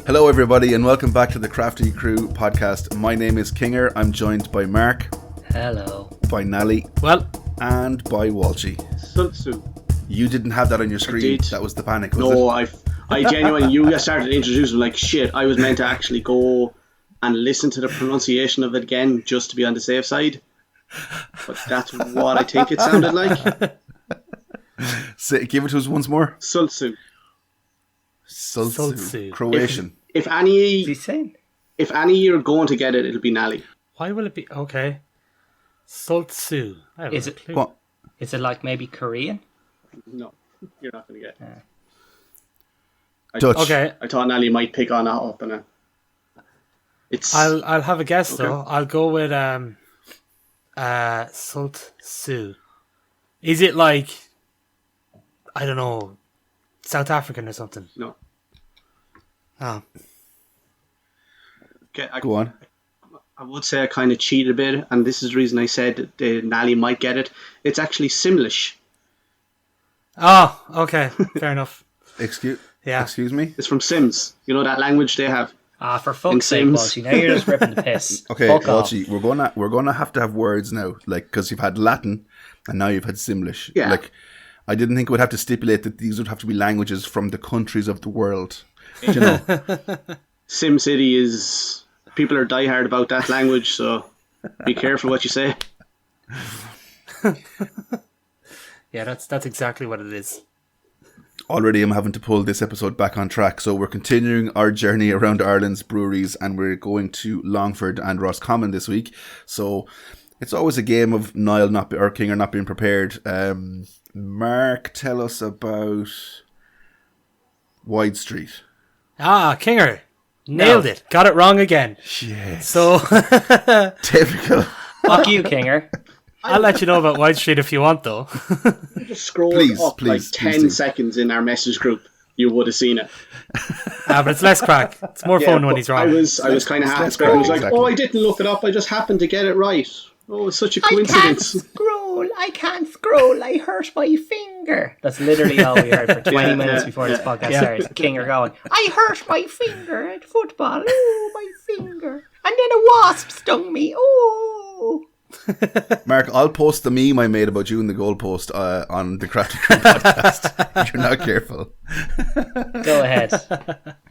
Hello everybody and welcome back to the Crafty Crew podcast. My name is Kinger. I'm joined by Mark. Hello. By Nally. Well. And by Walshy. Sultsu. You didn't have that on your screen. That was the panic, was no, it? I genuinely, you guys started introducing like shit. I was meant to actually go and listen to the pronunciation of it again just to be on the safe side. But that's what I think it sounded like. Give it to us once more. Sultsu. Sultsu. Croatian. If any, What's he saying? if any you're going to get it, it'll be Nally. Why will it be? Okay. Sultsu. Is it? What? Is it like maybe Korean? No, you're not going to get it. Dutch. Okay. I thought Nally might pick on that up, and it's. I'll have a guess Okay. though. I'll go with Sultsu. Is it like, I don't know, South African or something? No. Oh. Okay, Go on. I would say I kind of cheated a bit, and this is the reason I said that Nally might get it. It's actually Simlish. Oh, okay. Fair enough. Excuse me? It's from Sims. You know that language they have. For fuck's sake, Sims. Walshy. Now you're just ripping the piss. Okay, Fuck off. Walshy, we're gonna have to have words now, like, because you've had Latin and now you've had Simlish. Yeah. Like, I didn't think it would have to stipulate that these would have to be languages from the countries of the world. Do you know? Sim City is... People are diehard about that language, so be careful what you say. Yeah, that's exactly what it is. Already I'm having to pull this episode back on track, so we're continuing our journey around Ireland's breweries and we're going to Longford and Roscommon this week. So it's always a game of Niall or King not being prepared. Mark, tell us about Wide Street. Kinger. Nailed it. Got it wrong again. Shit. So Typical. Fuck you, Kinger. I'll let you know about White Street if you want though. You just scrolled up please, like please 10 do. seconds in our message group. You would have seen it. But it's less crack. It's more fun when but he's wrong. I was kind of half less scared. I was crack, like, exactly. oh, I didn't look it up. I just happened to get it right. Oh, it's such a coincidence. I can't scroll. I hurt my finger. That's literally all we heard for 20 minutes before this podcast started. Kinger going, I hurt my finger at football. Oh, my finger. And then a wasp stung me. Oh. Mark, I'll post the meme I made about you in the goalpost on the Crafty Crew podcast if you're not careful. Go ahead.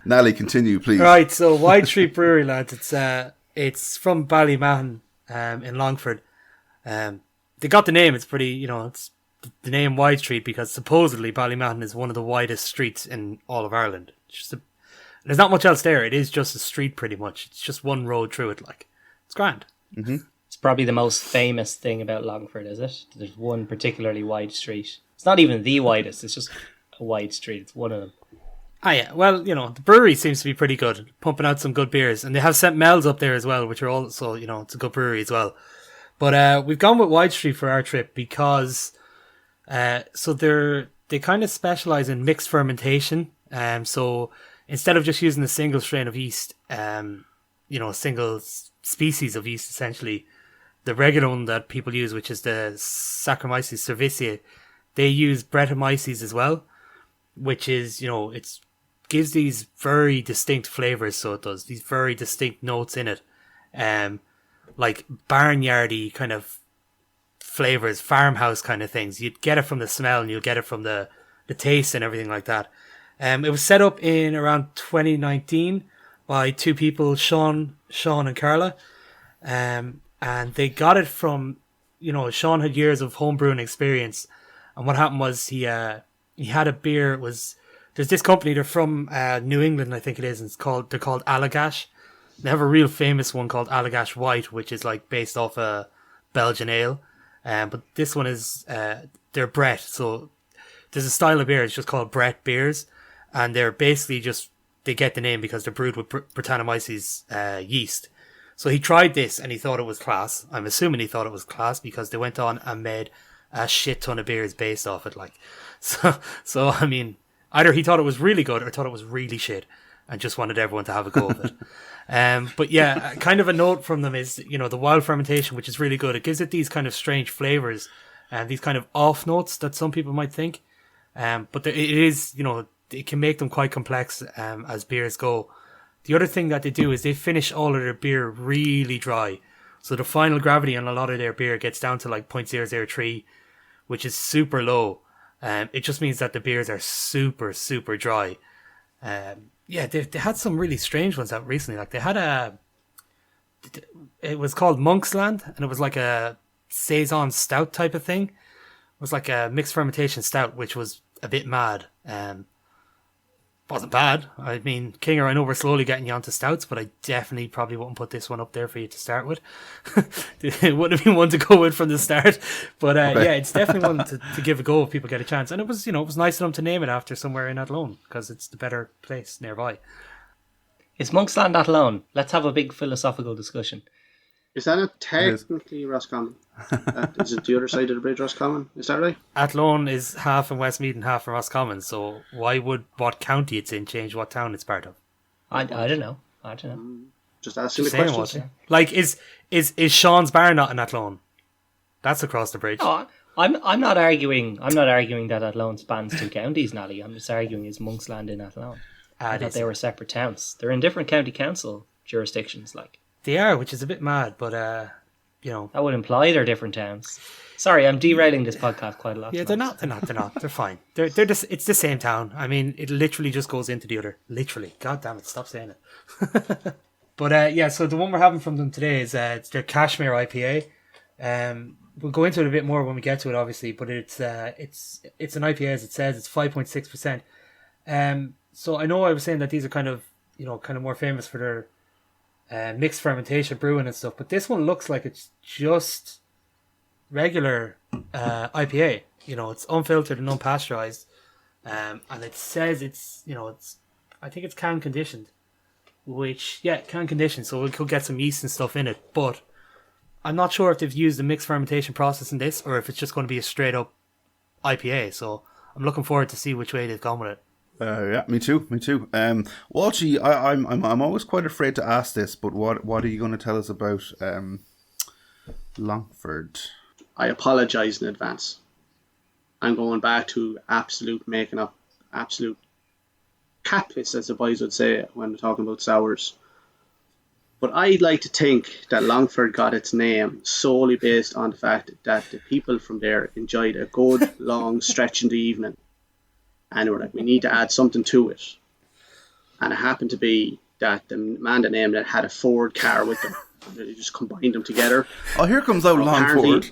Nally, continue, please. Right, so Wide Street Brewery, lads. It's from Ballymahon in Longford. They got the name. It's pretty, it's the name Wide Street because supposedly Ballymahon is one of the widest streets in all of Ireland. There's not much else there. It is just a street pretty much. It's just one road through it. Like, it's grand. Mm-hmm. It's probably the most famous thing about Longford, is it? There's one particularly wide street. It's not even the widest. It's just a wide street. It's one of them. Ah, yeah. Well, the brewery seems to be pretty good, pumping out some good beers, and they have St. Mel's up there as well, which are also, it's a good brewery as well. But we've gone with Wide Street for our trip because, so they kind of specialize in mixed fermentation. So instead of just using a single strain of yeast, a single species of yeast essentially, the regular one that people use, which is the Saccharomyces cerevisiae, they use Brettanomyces as well, which is, it gives these very distinct flavors. So it does these very distinct notes in it, like barnyardy kind of flavors, farmhouse kind of things. You'd get it from the smell and you'll get it from the taste and everything like that. It was set up in around 2019 by two people, Sean and Carla. And they got it from, Sean had years of homebrewing experience. And what happened was he had a beer. There's this company, they're from New England, I think it is, and they're called Allagash. They have a real famous one called Allagash White, which is like based off a Belgian ale. But this one is, they're Brett. So there's a style of beer, it's just called Brett beers. And they're basically they get the name because they're brewed with Brettanomyces yeast. So he tried this and he thought it was class. I'm assuming he thought it was class because they went on and made a shit ton of beers based off it. Like, so I mean, either he thought it was really good or thought it was really shit and just wanted everyone to have a go of it. But yeah, kind of a note from them is, the wild fermentation, which is really good. It gives it these kind of strange flavors and these kind of off notes that some people might think. But it is, it can make them quite complex as beers go. the other thing that they do is they finish all of their beer really dry. So the final gravity on a lot of their beer gets down to like 0.003, which is super low. It just means that the beers are super, super dry. They had some really strange ones out recently. Like they had it was called Monksland, and it was like a saison stout type of thing. It was like a mixed fermentation stout, which was a bit mad. Wasn't bad. I mean, Kinger, I know we're slowly getting you onto stouts, but I definitely probably wouldn't put this one up there for you to start with. It wouldn't have been one to go with from the start. But okay. It's definitely one to give a go if people get a chance. And it was nice of them to name it after somewhere in Athlone, because it's the better place nearby. Is Monksland Athlone? Let's have a big philosophical discussion. Is that not technically Roscommon? Is it the other side of the bridge, Roscommon? Is that right? Athlone is half in Westmeath and half in Roscommon, so why would what county it's in change what town it's part of? I don't know. Just asking the question. Like, is Sean's Bar not in Athlone? That's across the bridge. Oh, I'm not arguing that Athlone spans two counties, Nally. I'm just arguing is Monksland in Athlone. I thought they were separate towns. They're in different county council jurisdictions, like. They are, which is a bit mad, but that would imply they're different towns. Sorry, I'm derailing this podcast quite a lot. Yeah, they're not. They're fine. They're just. It's the same town. I mean, it literally just goes into the other. Literally. God damn it! Stop saying it. But so the one we're having from them today is it's their Cashmere Ipa. We'll go into it a bit more when we get to it, obviously. But it's an IPA, as it says. It's 5.6%. So I know I was saying that these are kind of more famous for their mixed fermentation brewing and stuff, but this one looks like it's just regular IPA. It's unfiltered and unpasteurized, and it says it's I think it's can conditioned, can conditioned, so we could get some yeast and stuff in it. But I'm not sure if they've used a mixed fermentation process in this, or if it's just going to be a straight up IPA. So I'm looking forward to see which way they've gone with it. Me too. Walshy, I'm always quite afraid to ask this, but what are you going to tell us about Longford? I apologise in advance. I'm going back to making up absolute cat piss, as the boys would say when they're talking about sours. But I'd like to think that Longford got its name solely based on the fact that the people from there enjoyed a good long stretch in the evening. And we're like, we need to add something to it. And it happened to be that the man that named it had a Ford car with them. They just combined them together. Oh, here comes out Longford.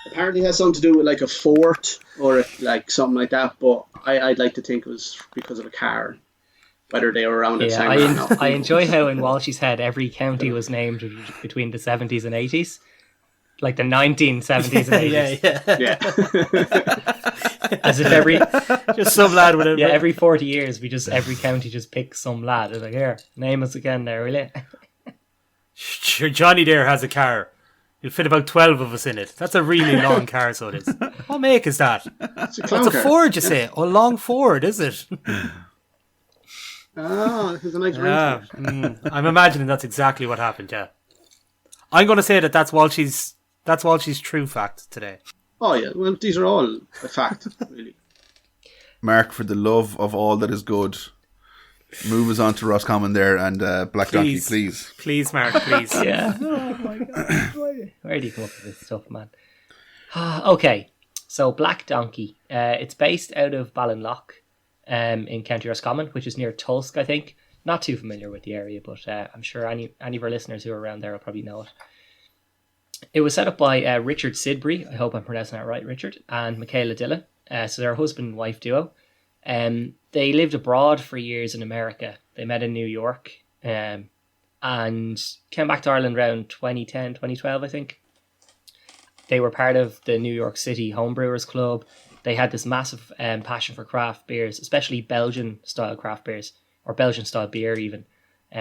Apparently has something to do with like a fort or like something like that. But I'd like to think it was because of a car. Whether they were around at the time or not. I enjoy how in Walshy's head every county was named between the 70s and 80s. Like the 1970s and 80s. Yeah. As if every just some lad with it. Yeah, every 40 years every county just picks some lad. It's like, here, name us again there, will you? Sure, Johnny there has a car. You'll fit about 12 of us in it. That's a really long car, so it is. What make is that? It's a Ford, you say? Oh, long Ford, is it? Oh, there's a nice ring. I'm imagining that's exactly what happened, yeah. I'm going to say that's Walshy's true fact today. Oh, yeah. Well, these are all a fact, really. Mark, for the love of all that is good, move us on to Roscommon there and Black Donkey, please. Please, Mark, please. Yeah. Oh, my God. Where do you come up with this stuff, man? Okay. So, Black Donkey. It's based out of Ballinlough in County Roscommon, which is near Tulsk, I think. Not too familiar with the area, but I'm sure any of our listeners who are around there will probably know it. It was set up by Richard Sidbury, I hope I'm pronouncing that right, Richard, and Michaela Dillon. So they're a husband and wife duo. They lived abroad for years in America. They met in New York and came back to Ireland around 2010, 2012, I think. They were part of the New York City Homebrewers Club. They had this massive passion for craft beers, especially Belgian-style craft beers, or Belgian-style beer even,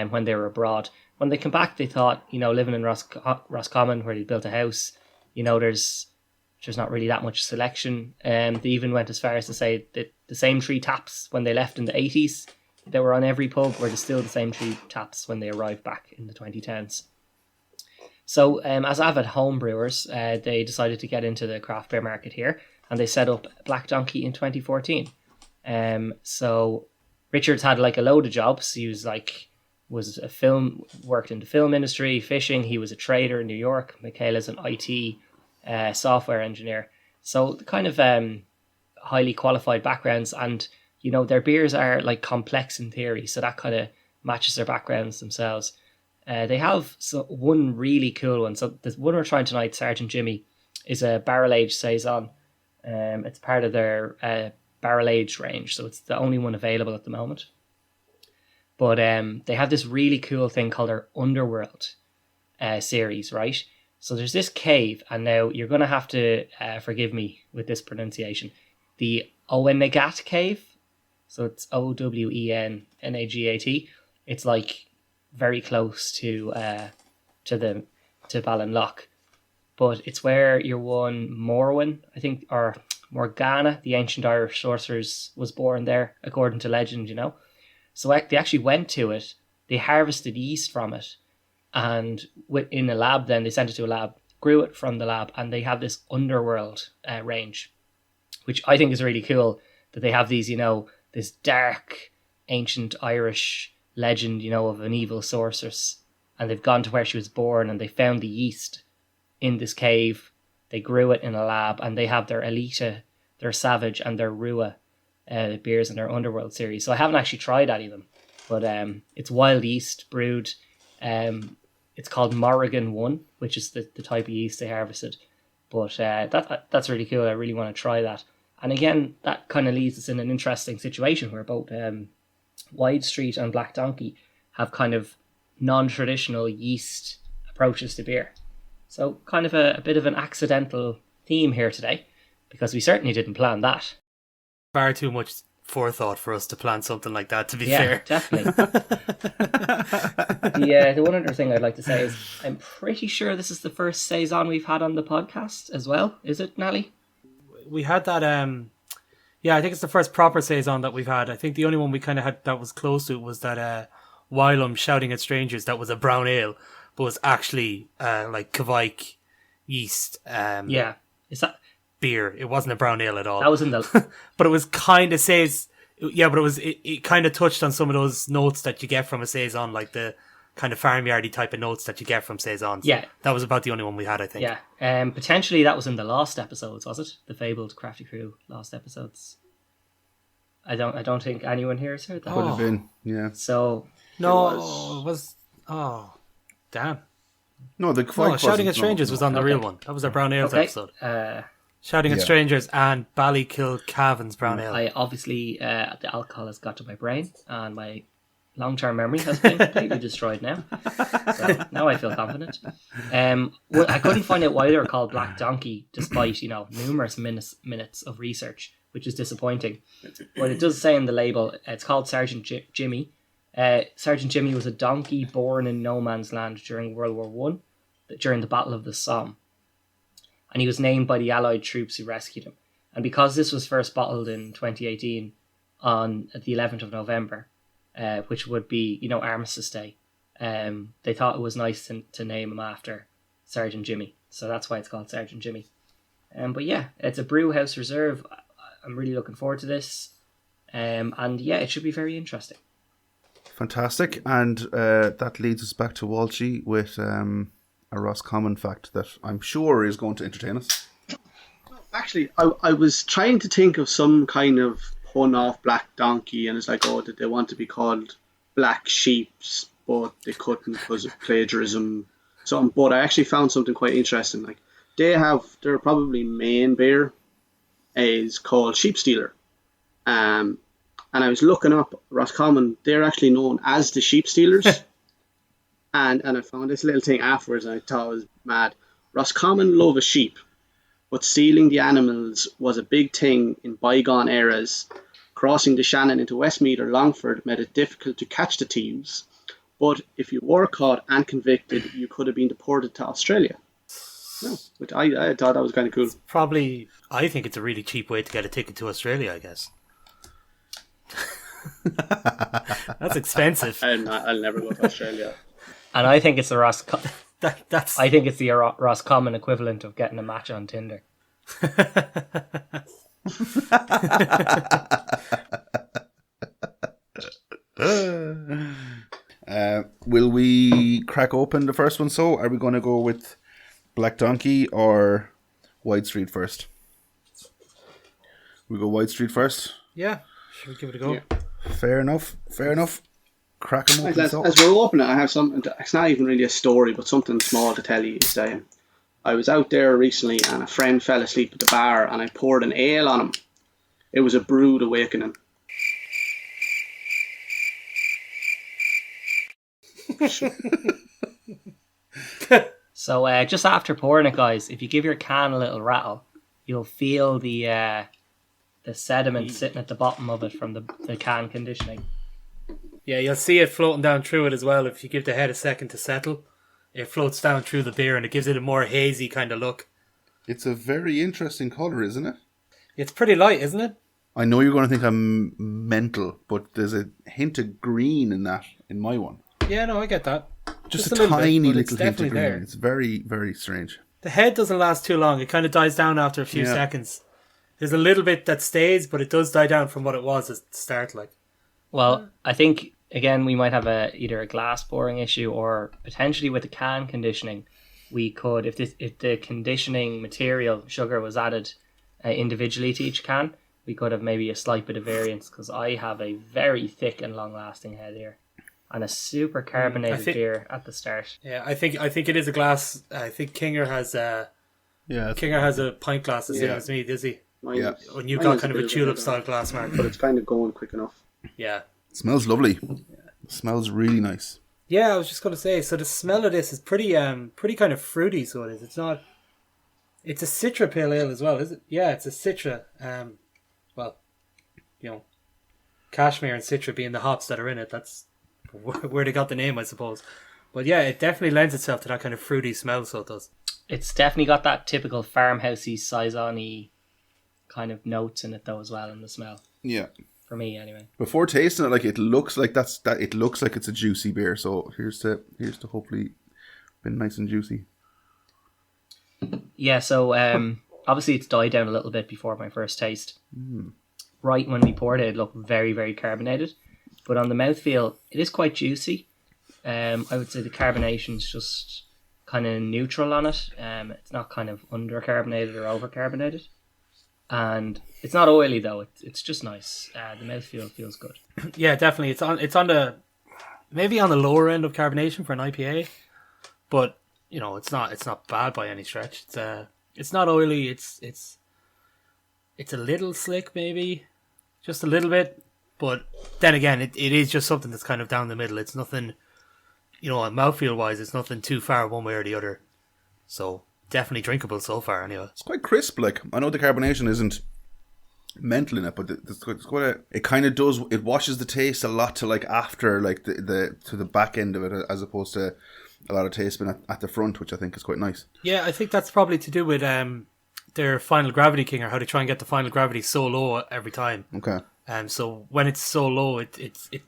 when they were abroad. When they came back, they thought, living in Roscommon, where they built a house, there's not really that much selection. They even went as far as to say that the same three taps when they left in the 80s that were on every pub were still the same three taps when they arrived back in the 2010s. So as avid home brewers, they decided to get into the craft beer market here, and they set up Black Donkey in 2014. So Richard's had like a load of jobs. He was worked in the film industry, fishing. He was a trader in New York. Michaela's an IT software engineer. So the kind of highly qualified backgrounds, and their beers are like complex in theory, so that kind of matches their backgrounds themselves. They have one really cool one. So the one we're trying tonight, Sergeant Jimmy, is a barrel-aged saison. It's part of their barrel-aged range, so it's the only one available at the moment. But they have this really cool thing called their Underworld series, right? So there's this cave, and now you're going to have to forgive me with this pronunciation. The Owenagat Cave. So it's Owenagat. It's like very close to Ballinlough. But it's where your one Morwen, I think, or Morgana, the ancient Irish sorceress, was born there, according to legend, So they actually went to it, they harvested yeast from it, and in a lab then, they sent it to a lab, grew it from the lab, and they have this Underworld range, which I think is really cool, that they have these, this dark, ancient Irish legend, of an evil sorceress, and they've gone to where she was born, and they found the yeast in this cave, they grew it in a lab, and they have their Elita, their Savage, and their Rua beers in their Underworld series. So I haven't actually tried any of them, but it's wild yeast brewed. It's called Morrigan 1, which is the type of yeast they harvested. But that's really cool. I really want to try that. And again, that kind of leaves us in an interesting situation where both Wide Street and Black Donkey have kind of non-traditional yeast approaches to beer. So kind of a bit of an accidental theme here today, because we certainly didn't plan that. Far too much forethought for us to plan something like that, to be Yeah, fair. definitely. The one other thing I'd like to say is I'm pretty sure this is the first saison we've had on the podcast as well. Is it, Nally? We had that, I think it's the first proper saison that we've had. I think the only one we kind of had that was close to it was that Wylam Shouting at Strangers, that was a brown ale, but was actually like Kvike yeast. Yeah. Is that beer? It wasn't a brown ale at all. That was in the... But it was kind of it kind of touched on some of those notes that you get from a saison, like the kind of farmyardy type of notes that you get from saisons. Yeah. That was about the only one we had, I think. Yeah. Potentially that was in the Lost episodes, was it? The fabled Crafty Crew Lost episodes. I don't think anyone here has heard that. Could have been, yeah. So... No, it was... Oh, damn. No, the Kvike Shouting at Strangers was on the real one. That was our Brown Ales episode. Shouting at Strangers and Ballykilcavan's Brown Ale. I obviously, the alcohol has got to my brain, and my long-term memory has been completely destroyed now. So now I feel confident. I couldn't find out why they were called Black Donkey, despite numerous minutes of research, which is disappointing. But it does say in the label, it's called Sergeant Jimmy. Sergeant Jimmy was a donkey born in no man's land during World War One, during the Battle of the Somme. And he was named by the Allied troops who rescued him. And because this was first bottled in 2018 on the 11th of November, which would be, Armistice Day, they thought it was nice to name him after Sergeant Jimmy. So that's why it's called Sergeant Jimmy. But yeah, it's a brew house reserve. I'm really looking forward to this. And yeah, it should be very interesting. Fantastic. And that leads us back to Walshy with... a Roscommon fact that I'm sure is going to entertain us. Actually, I was trying to think of some kind of pun off Black Donkey, and it's like, did they want to be called Black Sheeps, but they couldn't because of plagiarism. But I actually found something quite interesting. Like their probably main beer is called Sheepstealer. And I was looking up Roscommon. They're actually known as the Sheepsteelers. And I found this little thing afterwards, and I thought it was mad. Roscommon love a sheep, but stealing the animals was a big thing in bygone eras. Crossing the Shannon into Westmeath or Longford made it difficult to catch the thieves. But if you were caught and convicted, you could have been deported to Australia. No, which I thought that was kind of cool. I think it's a really cheap way to get a ticket to Australia, I guess. That's expensive. I'll never go to Australia. And I think it's the I think it's the Roscommon equivalent of getting a match on Tinder. crack open the first one. So, are we going to go with Black Donkey or White Street first? We go White Street first. Yeah, should we give it a go? Yeah. Fair enough. Crack them open. As we're opening it, I have something. It's not even really a story, but something small to tell you. Is I was out there recently, and a friend fell asleep at the bar, and I poured an ale on him. It was a brewed awakening. So just after pouring it, guys, if you give your can a little rattle, you'll feel the sediment sitting at the bottom of it from the can conditioning. Yeah, you'll see it floating down through it as well. If you give the head a second to settle, it floats down through the beer and it gives it a more hazy kind of look. It's a very interesting colour, isn't it? It's pretty light, isn't it? I know you're going to think I'm mental, but there's a hint of green in that, in my one. Yeah, no, I get that. Just a a tiny bit, little hint of green. there. It's very, very strange. The head doesn't last too long. It kind of dies down after a few seconds. There's a little bit that stays, but it does die down from what it was at the start. Well, I think, again, we might have either a glass pouring issue or potentially with the can conditioning. We could, if the conditioning material, sugar, was added individually to each can, we could have maybe a slight bit of variance, because I have a very thick and long-lasting head here. And a super carbonated beer at the start. Yeah, I think it is a glass. I think Kinger has a pint glass the same as me, does he? And you've got kind of a tulip style glass, Mark. But it's kind of going quick enough. Yeah. It smells lovely. It smells really nice. Yeah, I was just going to say, so the smell of this is pretty kind of fruity, so it is. It's a Citra pale ale as well, is it? Yeah, it's a Citra. Cashmere and Citra being the hops that are in it, that's where they got the name, I suppose. But yeah, it definitely lends itself to that kind of fruity smell, so it does. It's definitely got that typical farmhousey, saison-y kind of notes in it though as well, in the smell. Yeah. For me, anyway. Before tasting it, it looks like it looks like it's a juicy beer. So here's to hopefully been nice and juicy. Yeah, so obviously it's died down a little bit before my first taste. Right when we poured it looked very, very carbonated. But on the mouthfeel, it is quite juicy. I would say the carbonation's just kind of neutral on it. It's not kind of under-carbonated or over-carbonated. And it's not oily though. It's just nice. The mouthfeel feels good. Yeah, definitely. It's on the maybe on the lower end of carbonation for an IPA, but it's not bad by any stretch. It's not oily. It's a little slick, maybe just a little bit. But then again, it is just something that's kind of down the middle. It's nothing, mouthfeel wise, it's nothing too far one way or the other. So definitely drinkable so far, anyway. It's quite crisp. I know the carbonation isn't mental in it, but it's quite it kind of does. It washes the taste a lot to after to the back end of it, as opposed to a lot of taste being at the front, which I think is quite nice. Yeah, I think that's probably to do with their final gravity king, or how they try and get the final gravity so low every time. Okay. So when it's so low, it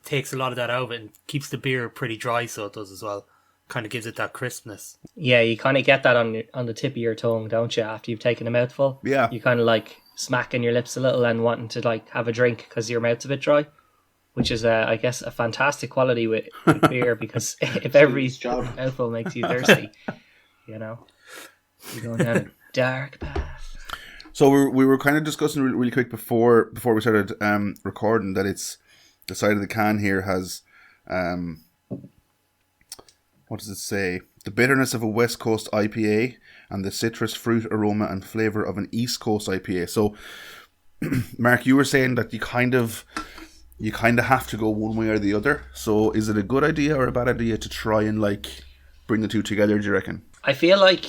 takes a lot of that out of it and keeps the beer pretty dry, so it does as well. Kind of gives it that crispness. Yeah, you kind of get that on the tip of your tongue, don't you, after you've taken a mouthful? Yeah. You kind of smacking your lips a little and wanting to have a drink because your mouth's a bit dry, which is, I guess, a fantastic quality with beer, because if every mouthful makes you thirsty, you're going down a dark path. So we were kind of discussing really quick before we started recording that it's the side of the can here has what does it say? The bitterness of a West Coast IPA and the citrus fruit aroma and flavour of an East Coast IPA. So, Mark, you were saying that you kind of have to go one way or the other. So, is it a good idea or a bad idea to try and bring the two together? Do you reckon? I feel like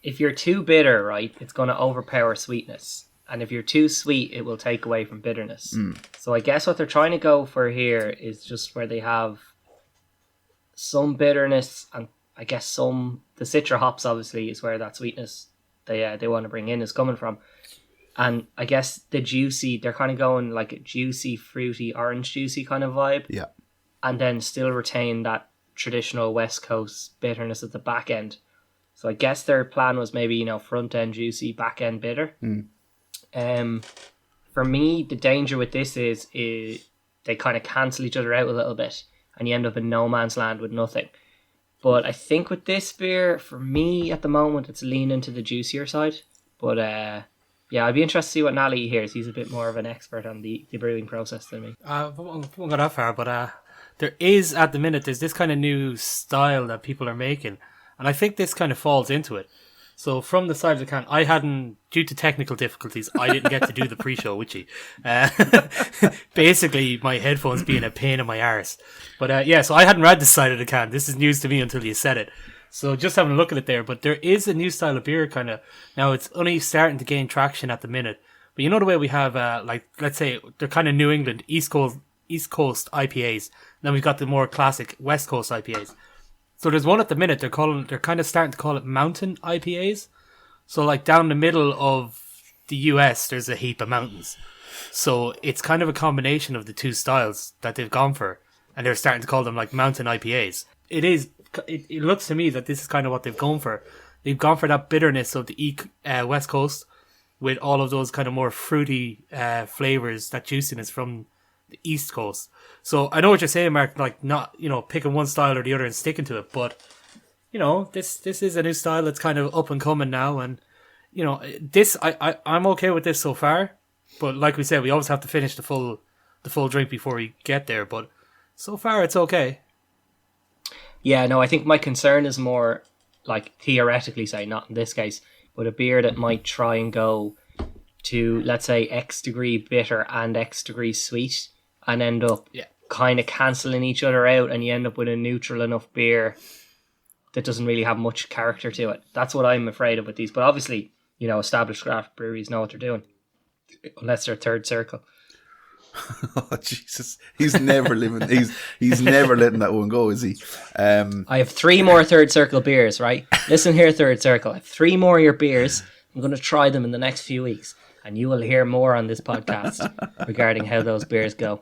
if you're too bitter, right, it's going to overpower sweetness. And if you're too sweet, it will take away from bitterness. So I guess what they're trying to go for here is just where they have some bitterness, and I guess the Citra hops obviously is where that sweetness they want to bring in is coming from. And I guess the juicy, they're kind of going like a juicy, fruity, orange juicy kind of vibe. Yeah. And then still retain that traditional West Coast bitterness at the back end. So I guess their plan was maybe, front end juicy, back end bitter. For me, the danger with this is they kind of cancel each other out a little bit, and you end up in no man's land with nothing. But I think with this beer, for me at the moment, it's leaning to the juicier side. But yeah, I'd be interested to see what Nally hears. He's a bit more of an expert on the brewing process than me. I won't go that far, but there is, at the minute, there's this kind of new style that people are making. And I think this kind of falls into it. So from the side of the can, I hadn't, due to technical difficulties, I didn't get to do the pre-show with you. Basically, my headphones being a pain in my arse. But yeah, so I hadn't read the side of the can. This is news to me until you said it. So just having a look at it there. But there is a new style of beer kind of, now it's only starting to gain traction at the minute. But you know the way we have, like, let's say, they're kind of New England, East Coast IPAs. Then we've got the more classic West Coast IPAs. So there's one at the minute, they're kind of starting to call it mountain IPAs. So like down the middle of the US, there's a heap of mountains. So it's kind of a combination of the two styles that they've gone for. And they're starting to call them like mountain IPAs. It looks to me that this is kind of what they've gone for. They've gone for that bitterness of the West Coast with all of those kind of more fruity flavors, that juiciness from the East Coast. So I know what you're saying, Mark, like not, picking one style or the other and sticking to it, but this is a new style that's kind of up and coming now, and this I'm okay with this so far, but like we said, we always have to finish the full drink before we get there, but so far it's okay. Yeah, no, I think my concern is more like theoretically, say, not in this case, but a beer that might try and go to, let's say, X degree bitter and X degree sweet and end up kind of cancelling each other out, and you end up with a neutral enough beer that doesn't really have much character to it. That's what I'm afraid of with these. But obviously, established craft breweries know what they're doing, unless they're third circle. Oh Jesus! He's never He's never letting that one go, is he? I have 3 more third circle beers. Right, listen here, third circle. I have 3 more of your beers. I'm going to try them in the next few weeks, and you will hear more on this podcast regarding how those beers go.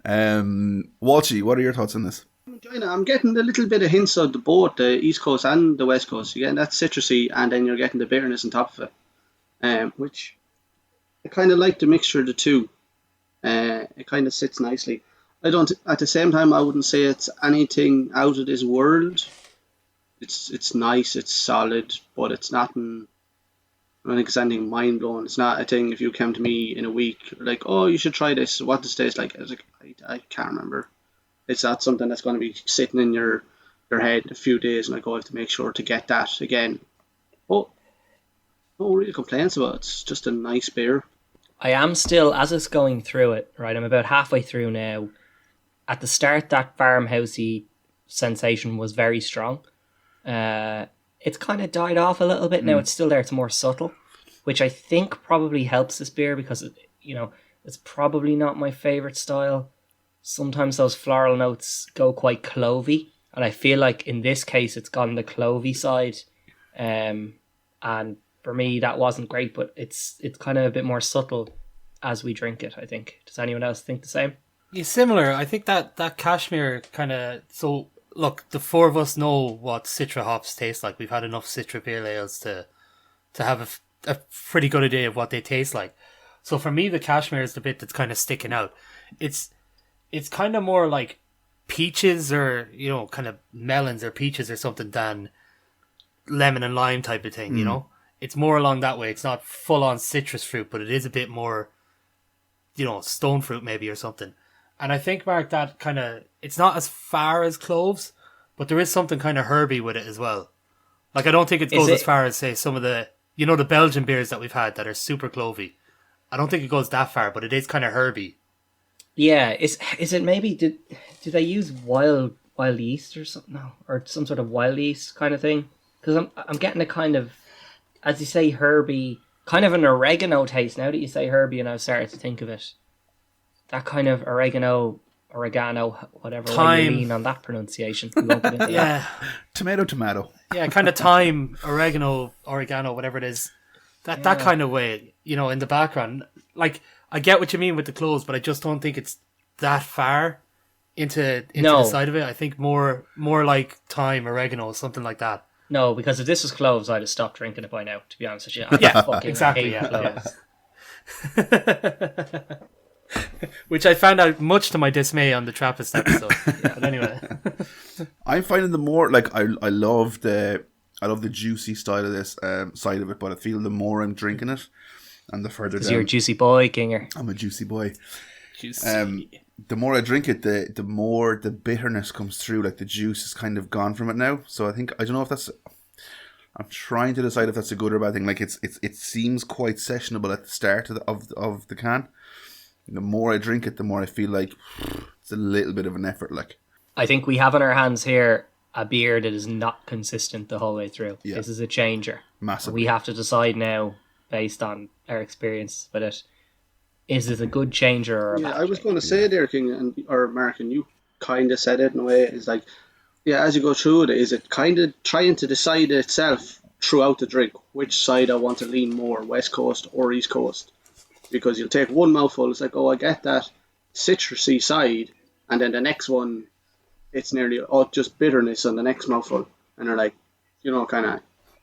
Walshy, what are your thoughts on this? I'm getting a little bit of hints of both the East Coast and the West Coast. You're getting that citrusy, and then you're getting the bitterness on top of it, which I kind of like the mixture of the two. It kind of sits nicely. At the same time, I wouldn't say it's anything out of this world. It's nice, it's solid, but it's nothing. I don't think it's anything mind blowing. It's not a thing. If you came to me in a week, like, oh, you should try this. What does it taste like? I was like, I can't remember. It's not something that's going to be sitting in your head a few days, and I go, I have to make sure to get that again. But no real complaints about it. It's just a nice beer. I am still, as it's going through it, right, I'm about halfway through now. At the start, that farmhousey sensation was very strong. It's kind of died off a little bit now. It's still there. It's more subtle, which I think probably helps this beer because, it's probably not my favourite style. Sometimes those floral notes go quite clovey, and I feel like in this case it's gone the clovey side. And for me, that wasn't great, but it's kind of a bit more subtle as we drink it, I think. Does anyone else think the same? Yeah, similar. I think that Cashmere kind of... So, look, the 4 of us know what Citra hops taste like. We've had enough Citra pale ales to have a pretty good idea of what they taste like. So for me, the Cashmere is the bit that's kind of sticking out. It's kind of more like peaches or, kind of melons or peaches or something than lemon and lime type of thing, It's more along that way. It's not full on citrus fruit, but it is a bit more, stone fruit maybe or something. And I think, Mark, that kind of, it's not as far as cloves, but there is something kind of herby with it as well. Like, I don't think it goes as far as, say, some of the, the Belgian beers that we've had that are super clovey. I don't think it goes that far, but it is kind of herby. Yeah, is it maybe, did they use wild yeast or something? No, or some sort of wild yeast kind of thing? Because I'm getting a kind of, as you say, herby, kind of an oregano taste. Now that you say herby, and I've started to think of it, that kind of oregano, whatever way you lean on that pronunciation. We won't get into that. Tomato. Yeah, kind of thyme, oregano, whatever it is. That kind of way, in the background. Like, I get what you mean with the cloves, but I just don't think it's that far into the side of it. I think more like thyme, oregano, something like that. No, because if this was cloves, I'd have stopped drinking it by now, to be honest with you. Yeah, exactly. Cloves. Which I found out much to my dismay on the Trappist episode. But anyway. I'm finding the more like I love the juicy style of this side of it, but I feel the more I'm drinking it, and the further down. You're a juicy boy, Kinger. I'm a juicy boy. Juicy. The more I drink it, the more the bitterness comes through. Like the juice is kind of gone from it now. So I don't know if that's. I'm trying to decide if that's a good or bad thing. Like it seems quite sessionable at the start of the can. The more I drink it, the more I feel like it's a little bit of an effort. Like I think we have on our hands here a beer that is not consistent the whole way through. Yeah. This is a changer. Massively. We have to decide now, based on our experience with it, is it a good changer or a bad I was changer? going to say there, King or Mark, and you kind of said it in a way. It's like, as you go through it, is it kind of trying to decide itself throughout the drink which side I want to lean more, West Coast or East Coast? Because you'll take one mouthful, it's like, I get that citrusy side, and then the next one, it's nearly just bitterness on the next mouthful. And they're like, kind of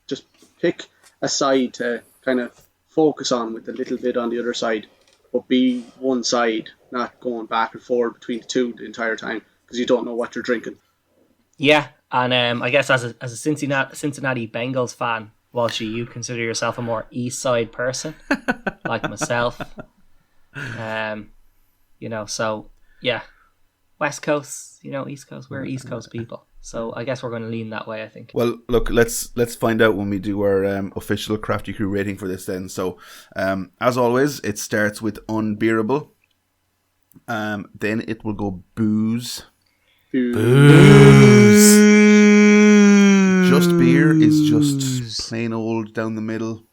just pick a side to kind of focus on with a little bit on the other side, but be one side, not going back and forth between the two the entire time, because you don't know what you're drinking. Yeah, and I guess as a Cincinnati Bengals fan, Walshy, you consider yourself a more East Side person, like myself. So yeah, West Coast, East Coast, we're East Coast people. So I guess we're going to lean that way, I think. Well, look, let's find out when we do our official Crafty Crew rating for this then. So, as always, it starts with unbearable. Then it will go booze. Just beer is just plain old down the middle.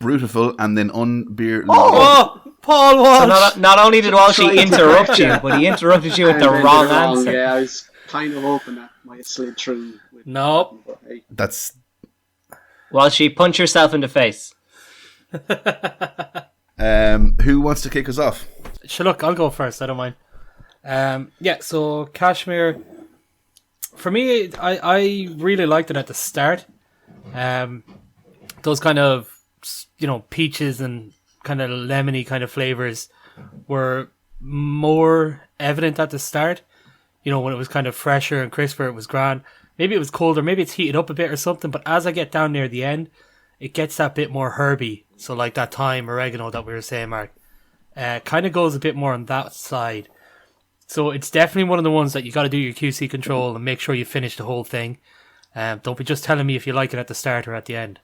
Brutiful and then unbeer. Paul Walsh. So not only did Walshy interrupt you, but he interrupted you with the wrong answer. Yeah, I was kind of hoping that might have slid through. Nope. But, hey. That's Walshy, punch yourself in the face. who wants to kick us off? Sure, look, I'll go first. I don't mind. So Cashmere, for me, I really liked it at the start. Those kind of, peaches and kind of lemony kind of flavors were more evident at the start. When it was kind of fresher and crisper, it was grand. Maybe it was colder, maybe it's heated up a bit or something, but as I get down near the end, it gets that bit more herby. So like that thyme, oregano that we were saying, Mark, kind of goes a bit more on that side. So it's definitely one of the ones that you got to do your QC control and make sure you finish the whole thing. Don't be just telling me if you like it at the start or at the end.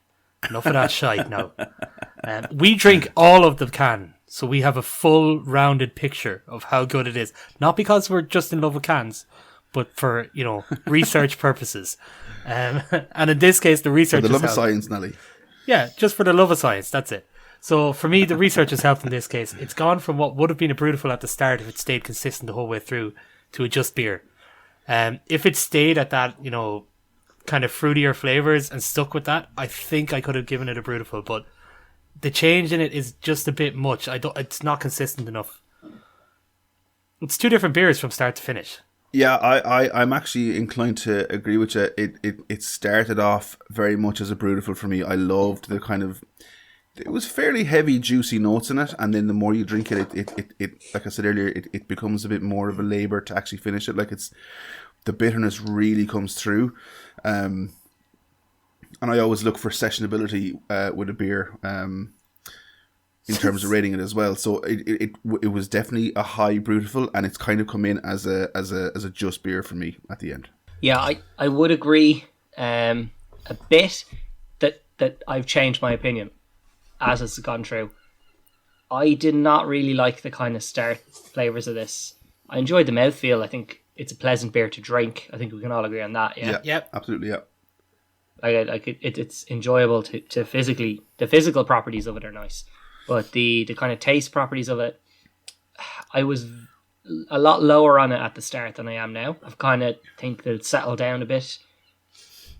Enough of that shite now. We drink all of the can, so we have a full rounded picture of how good it is. Not because we're just in love with cans, but for, research purposes. And in this case, the research For the is love of science, Nelly. Yeah, just for the love of science, that's it. So for me, the research has helped in this case. It's gone from what would have been a Brutiful at the start if it stayed consistent the whole way through to a just beer. If it stayed at that, kind of fruitier flavors and stuck with that, I think I could have given it a Brutiful, but the change in it is just a bit much. It's not consistent enough. It's two different beers from start to finish. Yeah, I'm actually inclined to agree with you. It started off very much as a Brutiful for me. I loved the kind of, it was fairly heavy, juicy notes in it, and then the more you drink it, it like I said earlier, it becomes a bit more of a labour to actually finish it. Like the bitterness really comes through. And I always look for sessionability with a beer in terms of rating it as well. So it was definitely a high Brutiful, and it's kind of come in as a just beer for me at the end. Yeah, I would agree a bit that I've changed my opinion as it's gone through. I did not really like the kind of start flavours of this. I enjoyed the mouthfeel. I think it's a pleasant beer to drink. I think we can all agree on that. Yeah. Yep. Absolutely. Yeah. It's enjoyable to physically. The physical properties of it are nice, but the kind of taste properties of it, I was a lot lower on it at the start than I am now. I've kind of think that it's settled down a bit.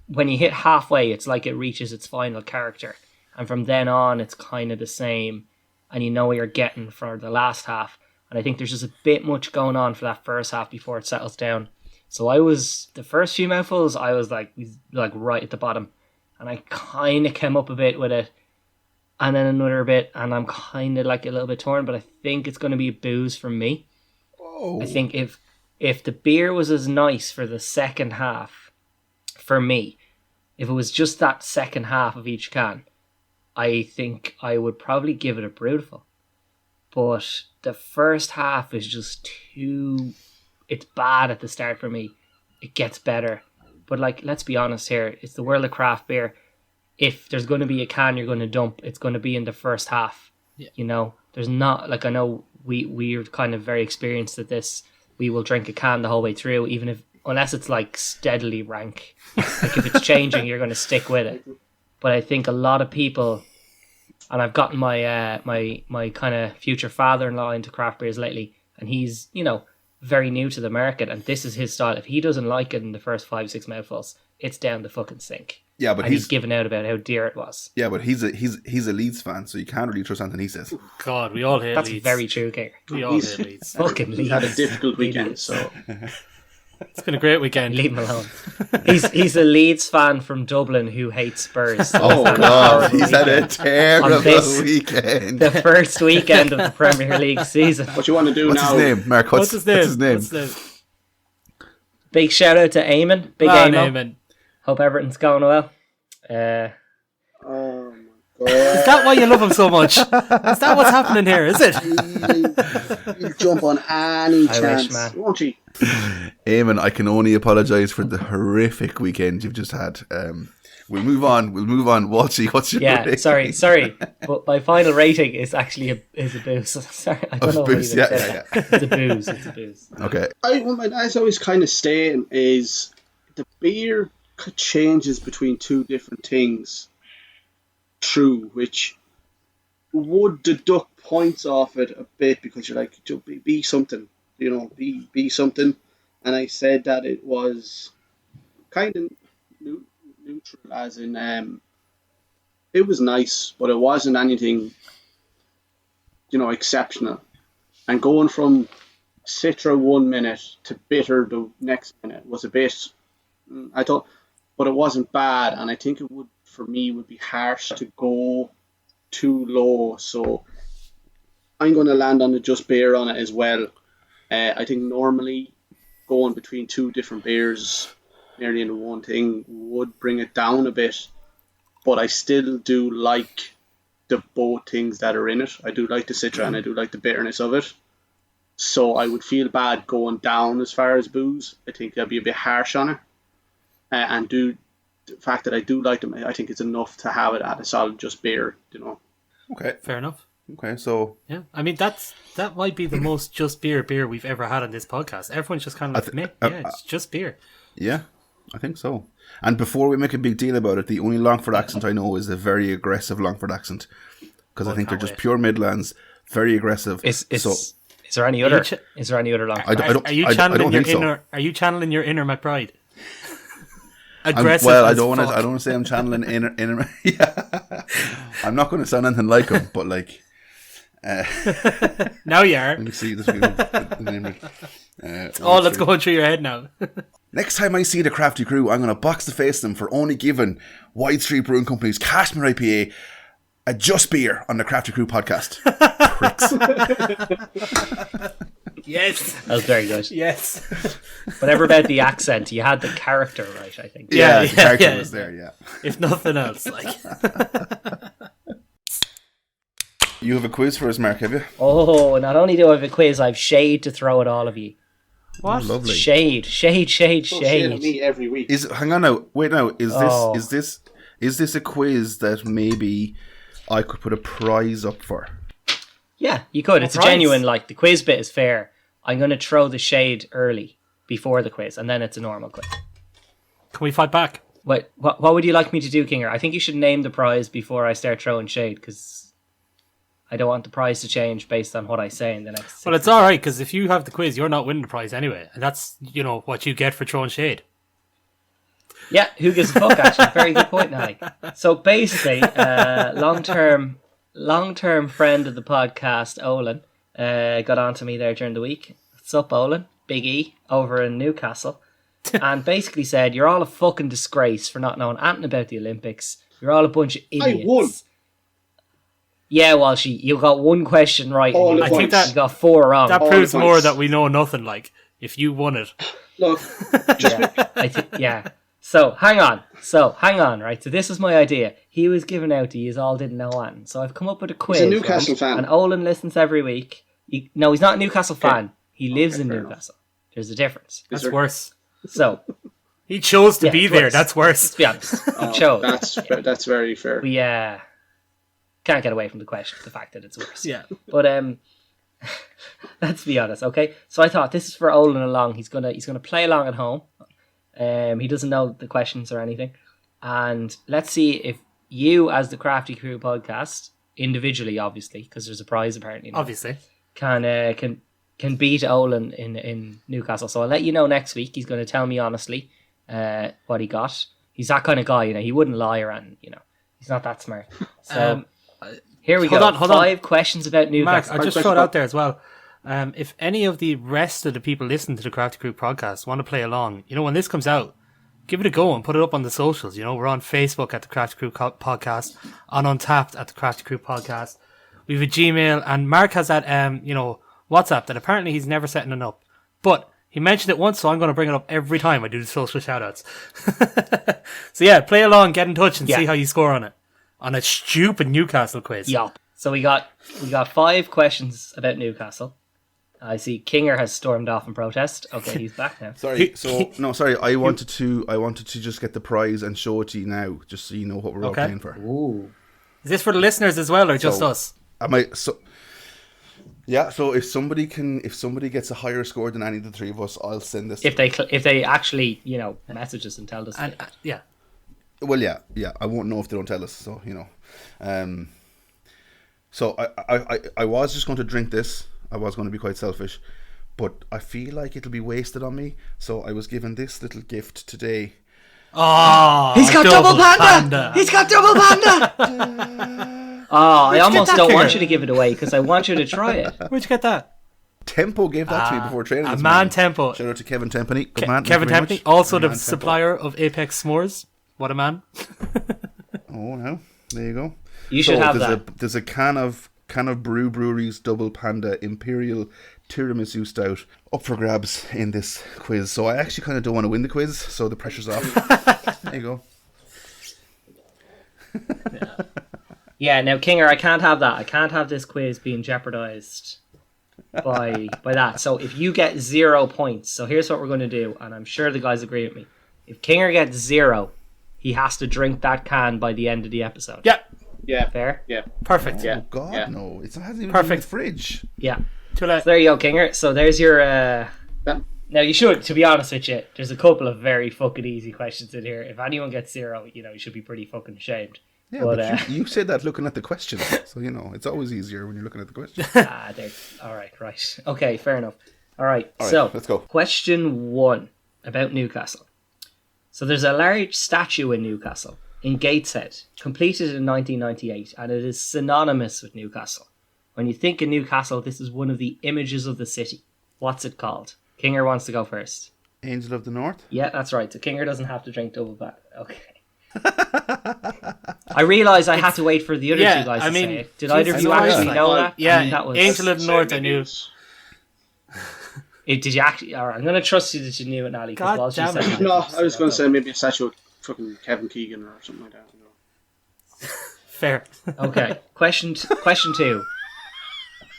When you hit halfway, it's like it reaches its final character, and from then on, it's kind of the same, and you know what you're getting for the last half. And I think there's just a bit much going on for that first half before it settles down. So the first few mouthfuls, I was like right at the bottom. And I kind of came up a bit with it and then another bit, and I'm kind of like a little bit torn, but I think it's going to be booze from me. Oh. I think if the beer was as nice for the second half, for me, if it was just that second half of each can, I think I would probably give it a Brutal. But the first half is just too... It's bad at the start for me. It gets better. But, like, let's be honest here. It's the world of craft beer. If there's going to be a can you're going to dump, it's going to be in the first half. Yeah. You know? There's not... Like, I know we're kind of very experienced at this. We will drink a can the whole way through, even if... Unless it's, like, steadily rank. Like, if it's changing, you're going to stick with it. But I think a lot of people... And I've gotten my my kind of future father-in-law into craft beers lately, and he's, you know, very new to the market, and this is his style. If he doesn't like it in the first 5-6 mouthfuls, it's down the fucking sink. Yeah, but and he's given out about how dear it was. Yeah, but he's a Leeds fan, so you can't really trust anything he says. God, we all hate That's Leeds. very true, Kinger. We all hate Leeds. Fucking Leeds. He's had a difficult weekend, so... It's been a great weekend. Leave him alone. He's a Leeds fan from Dublin who hates Spurs. Oh, God, he's had a terrible weekend. The first weekend of the Premier League season. What you want to do What's now... his name, Mark? What's his name? Big shout out to Eamon. Big Eamon. Hope everything's going well. Oh, my God. Is that why you love him so much? Is that what's happening here, is it? He'll jump on any I chance, wish, man. won't he? Eamon, I can only apologise for the horrific weekend you've just had. We'll move on. Walshy, what's your rating? Sorry. But my final rating is actually a booze. Sorry, I don't know what booze, even said. It's a booze. Okay. As I was kind of saying, is the beer changes between two different things. True, which would deduct points off it a bit because you're like, be something, you know, be something. And I said that it was kind of neutral, as in it was nice, but it wasn't anything, you know, exceptional. And going from citra 1 minute to bitter the next minute was a bit, I thought, but it wasn't bad. And I think it would, for me, would be harsh to go too low. So I'm going to land on the just beer on it as well. I think normally going between two different beers nearly into one thing would bring it down a bit, but I still do like the both things that are in it. I do like the citra and I do like the bitterness of it. So I would feel bad going down as far as booze. I think that'd be a bit harsh on it. And the fact that I do like them, I think it's enough to have it at a solid just beer, you know. Okay. Fair enough. Okay, so... Yeah, I mean, that might be the most just beer we've ever had on this podcast. Everyone's just kind of like, meh, yeah, it's just beer. Yeah, I think so. And before we make a big deal about it, the only Longford accent I know is a very aggressive Longford accent. Because I think they're just pure Midlands, very aggressive. Is there any other? Is there any other Longford? Are you channeling your inner McBride? Aggressive. I don't want to say I'm channeling inner. Yeah, I'm not going to sound anything like him, but like. Now you are. Let me see this. All that's going through your head now. Next time I see the Crafty Crew, I'm going to box the face them for only giving White Street Brewing Company's Cashmere Ipa a just beer on the Crafty Crew podcast. Pricks. Yes. That was very good. Yes. Whatever about the accent, you had the character right, I think. Yeah, the character was there, yeah. If nothing else, like. You have a quiz for us, Mark, have you? Oh, not only do I have a quiz, I have shade to throw at all of you. What? Oh, lovely. Shade. Don't shit on me every week. Hang on now. Wait now. Is this a quiz that maybe I could put a prize up for? Yeah, you could. It's a genuine, like, the quiz bit is fair. I'm going to throw the shade early before the quiz, and then it's a normal quiz. Can we fight back? What would you like me to do, Kinger? I think you should name the prize before I start throwing shade, because I don't want the prize to change based on what I say in the next. Well, it's all right, because if you have the quiz, you're not winning the prize anyway, and that's, you know, what you get for throwing shade. Yeah, who gives a fuck? Actually, very good point, Nally. So basically, long-term friend of the podcast, Olin, got on to me there during the week. What's up, Olin? Big E over in Newcastle, and basically said, "You're all a fucking disgrace for not knowing anything about the Olympics. You're all a bunch of idiots." I won. Yeah, Walshy, you got one question right. All And the I think points. you got 4 wrong. That All proves the more points. that we know nothing. Like, if you won it. Look, Yeah. So hang on, right? So this is my idea. He was given out to you, all didn't know one. So I've come up with a quiz. he's a Newcastle right? fan. And Olin listens every week. No, he's not a Newcastle fan. He lives in fair Newcastle. There's a difference. Is That's there- worse. So He chose to Yeah, be it's there. worse. That's worse. let's be honest. He Oh, chose. that's very fair. We can't get away from the question, the fact that it's worse. Yeah. But let's be honest, okay? So I thought this is for Olin along. He's gonna play along at home. He doesn't know the questions or anything. And let's see if you, as the Crafty Crew podcast, individually, obviously, because there's a prize apparently now, Obviously. can beat Olin in Newcastle. So I'll let you know next week. He's going to tell me honestly what he got. He's that kind of guy, he wouldn't lie around, he's not that smart. So here we hold go. on. 5 questions about Mark, Newcastle. I just throw it out there as well. If any of the rest of the people listening to the Crafty Crew podcast want to play along, when this comes out, give it a go and put it up on the socials. We're on Facebook at the Crafty Crew podcast, on Untapped at the Crafty Crew podcast. We have a Gmail, and Mark has that, WhatsApp that apparently he's never setting it up. But he mentioned it once, so I'm going to bring it up every time I do the social shoutouts. So yeah, play along, get in touch, and see how you score on it. On a stupid Newcastle quiz. Yup. So we got 5 questions about Newcastle. I see Kinger has stormed off in protest. Okay, he's back now. Sorry. I wanted to just get the prize and show it to you now, just so you know what we're all playing for. Ooh. Is this for the listeners as well, or just us? Yeah. So if somebody gets a higher score than any of the 3 of us, I'll send this. If they actually message us and tell us. And yeah. Well, yeah. I won't know if they don't tell us. So So I was just going to drink this. I was going to be quite selfish, but I feel like it'll be wasted on me. So I was given this little gift today. Oh, He's got double panda! He's got double panda! I almost don't want you to give it away because I want you to try it. Where'd you get that? Tempo gave that to me before training. A this man morning. Tempo. Shout out to Kevin Tempany. Good man. Kevin Thank you Tempany, very much. also the Man supplier of Apex S'mores. What a man. Oh, no. There you go. You should have that. There's a can of Brewery's Double Panda Imperial Tiramisu Stout up for grabs in this quiz. So I actually kind of don't want to win the quiz, so the pressure's off. There you go. Yeah, now Kinger, I can't have that. I can't have this quiz being jeopardized by that. So if you get 0 points, so here's what we're going to do, and I'm sure the guys agree with me. If Kinger gets 0, he has to drink that can by the end of the episode. Yeah. Yeah. Fair? Yeah. Perfect. Yeah. Oh, God, Yeah. no. It hasn't even Perfect. been in the fridge. Yeah. Too late. So there you go, Kinger. So there's your... Yeah. Now you should, to be honest with you, there's a couple of very fucking easy questions in here. If anyone gets 0, you should be pretty fucking ashamed. Yeah, but you said that looking at the questions. So, it's always easier when you're looking at the questions. All right. Okay, fair enough. All right, All right, so let's go. Question 1 about Newcastle. So there's a large statue in Newcastle, in Gateshead, completed in 1998, and it is synonymous with Newcastle. When you think of Newcastle, this is one of the images of the city. What's it called? Kinger wants to go first. Angel of the North? Yeah, that's right. So Kinger doesn't have to drink double back. Okay. I realised I had to wait for the other 2 guys to say it. Did either of you Jesus actually Christ. know that? Yeah, I mean, that was... Angel of the North, I knew. Did you actually? All right, I'm going to trust you that you knew it, Nally. God Because damn it. No, I was going to say maybe a statue of fucking Kevin Keegan or something like that. Fair. Okay. Question 2.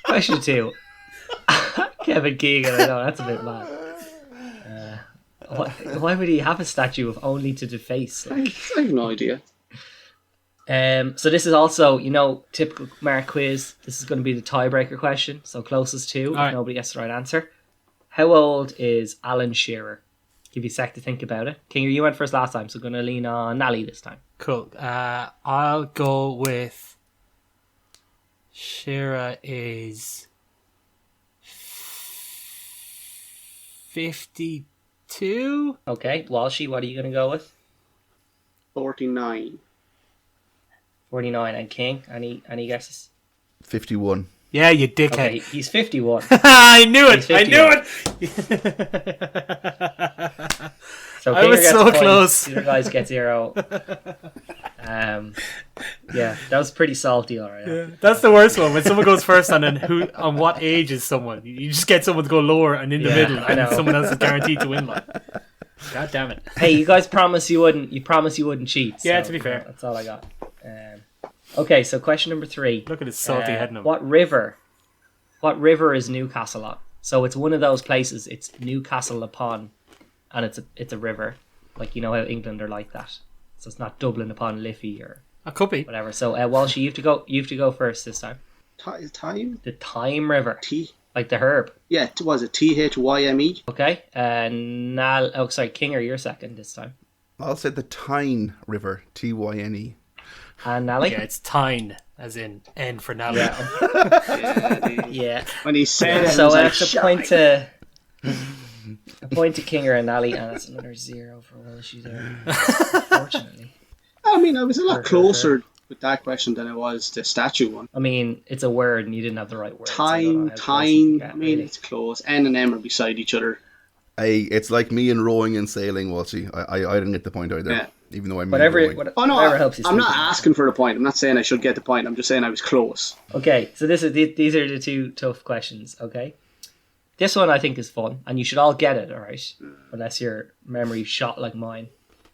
Question 2. Kevin Keegan. I know that's a bit mad. Why would he have a statue of only to deface? Like, I have no idea. so this is also, typical Mark quiz. This is going to be the tiebreaker question. So closest to, if right. nobody gets the right answer. How old is Alan Shearer? Give you a sec to think about it. Kinger, you went first last time, so going to lean on Nally this time. Cool. I'll go with Shira is 52. Okay, Walshy, what are you going to go with? 49. 49. And King, any guesses? 51. Yeah, you dickhead. Okay, he's 51. I knew it. He's I knew 51. it. So I Kinger was gets so points, close. The other guys get 0. Yeah, that was pretty salty, all right. Yeah, that's the worst one. When someone goes first on what age is someone, you just get someone to go lower and in the middle, I know. and someone else is guaranteed to win. Like, God damn it! Hey, you guys promised you wouldn't. You promised you wouldn't cheat. Yeah, so, to be fair. that's all I got. Okay, so question number 3. Look at his salty head now. What river is Newcastle on? So it's one of those places. It's Newcastle upon, and it's a river, like you know how England are like that. So it's not Dublin upon Liffey or A could be. whatever. So Walshy, you have to go first this time. Time? The Tyme River, T. like the herb. Yeah, was it Thyme? Okay, Kinger, you're second this time. I'll say the Tyne River, Tyne. And Nally. Yeah, it's Tyne, as in N for Nally. Yeah. When he said it, So I it's was a like, point to Kinger and Nally, and that's another 0 for Walshy there. Unfortunately. I mean, I was a lot closer with that question than I was the statue one. I mean, it's a word and you didn't have the right word. Time. I mean, it's close. N and M are beside each other. It's like me and rowing and sailing, Walshy. I didn't get the point either, Yeah. even though I'm Whatever helps you. I'm not speak. asking for the point. I'm not saying I should get the point. I'm just saying I was close. Okay, so these are the 2 tough questions, okay? This one I think is fun, and you should all get it, alright? Unless your memory's shot like mine.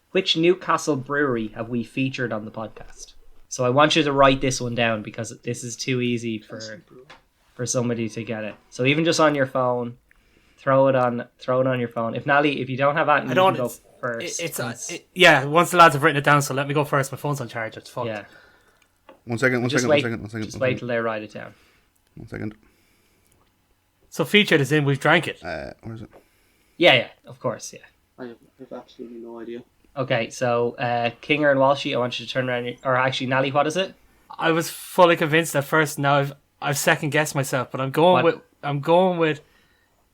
Which Newcastle brewery have we featured on the podcast? So I want you to write this one down because this is too easy for somebody to get it. So even just on your phone, throw it on your phone. If Nally, if you don't have that, you can go first. Once the lads have written it down, so let me go first. My phone's on charge. It's fucked. Yeah. One second. Just wait till they write it down. 1 second. So featured is in we've drank it. Where is it? Yeah, of course, yeah. I have absolutely no idea. Okay, so Kinger and Walshy, I want you to turn around. Or actually, Nally, what is it? I was fully convinced at first. Now I've second guessed myself, but I'm going with.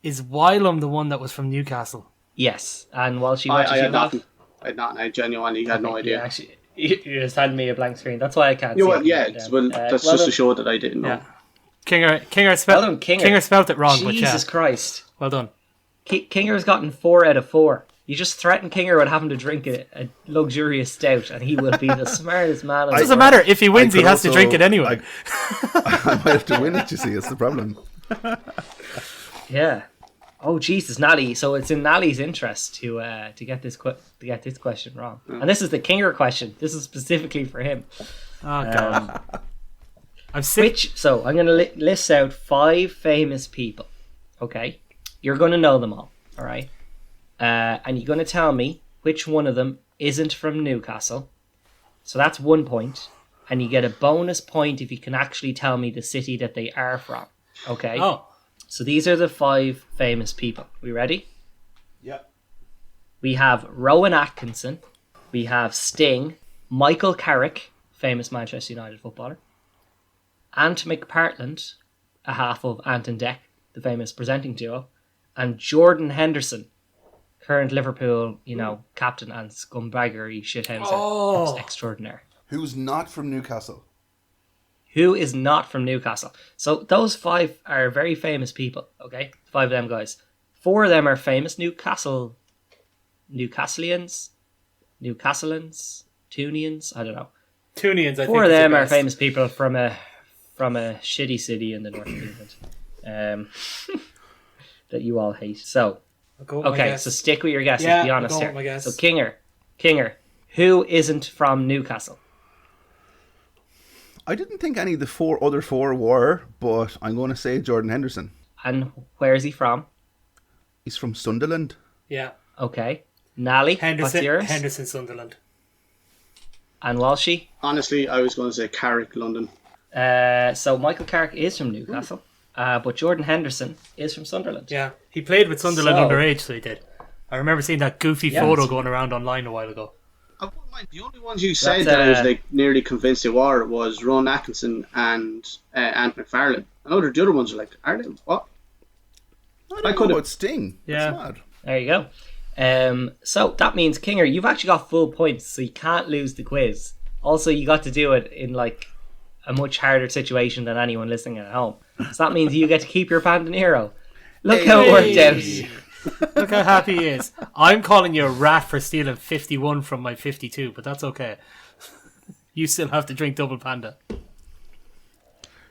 Is Wylam the one that was from Newcastle? Yes, and Walshy, I what did you had have? nothing. I had nothing. I genuinely had no idea. Yeah, actually, you just handed me a blank screen. That's why I can't. You know see what? it. Yeah, that's well just done. to show that I didn't know. Yeah. Kinger spelled Well done, Kinger. Kinger spelled it wrong, but yeah. Jesus Christ. Well done. Kinger's gotten 4 out of 4. You just threaten Kinger with having to drink a luxurious stout, and he will be the smartest man. It doesn't matter. If he wins, he has to drink it anyway. I might have to win it, you see. It's the problem. Yeah. Oh Jesus, Nally! So it's in Nally's interest to get this question wrong, and this is the Kinger question. This is specifically for him. Oh god, I'm sick. So I'm going to list out 5 famous people. Okay, you're going to know them all. All right, and you're going to tell me which one of them isn't from Newcastle. So that's 1 point, and you get a bonus point if you can actually tell me the city that they are from. Okay. Oh. So these are the 5 famous people. We ready? Yeah. We have Rowan Atkinson. We have Sting. Michael Carrick, famous Manchester United footballer. Ant McPartland, a half of Ant and Dec, the famous presenting duo. And Jordan Henderson, current Liverpool, captain and scumbaggery shithouser extraordinaire. Who's not from Newcastle? Who is not from Newcastle? So those 5 are very famous people, okay? 5 of them guys. 4 of them are famous Newcastleans, Tunians, I don't know. Tunians, I think. 4 of them are famous people from a shitty city in the north of England. That you all hate. So, okay, so stick with your guesses, be honest here. My guess. So Kinger, who isn't from Newcastle? I didn't think any of the other four were, but I'm going to say Jordan Henderson. And where is he from? He's from Sunderland. Yeah. Okay. Nally, what's yours? Henderson, Sunderland. And Walshy? Honestly, I was going to say Carrick, London. So Michael Carrick is from Newcastle, but Jordan Henderson is from Sunderland. Yeah. He played with Sunderland underage, so he did. I remember seeing that goofy photo going around online a while ago. I wouldn't mind. The only ones you said that I was nearly convinced they were was Ron Atkinson and Ant McFarlane. I know the other ones are like, are they? What? I could have Sting. Yeah. That's mad. There you go. So that means, Kinger, you've actually got full points, so you can't lose the quiz. Also, you got to do it in like a much harder situation than anyone listening at home. So that means you get to keep your Pandanero. Look how it worked out. Look how happy he is. I'm calling you a rat for stealing 51 from my 52, but that's okay. You still have to drink double panda.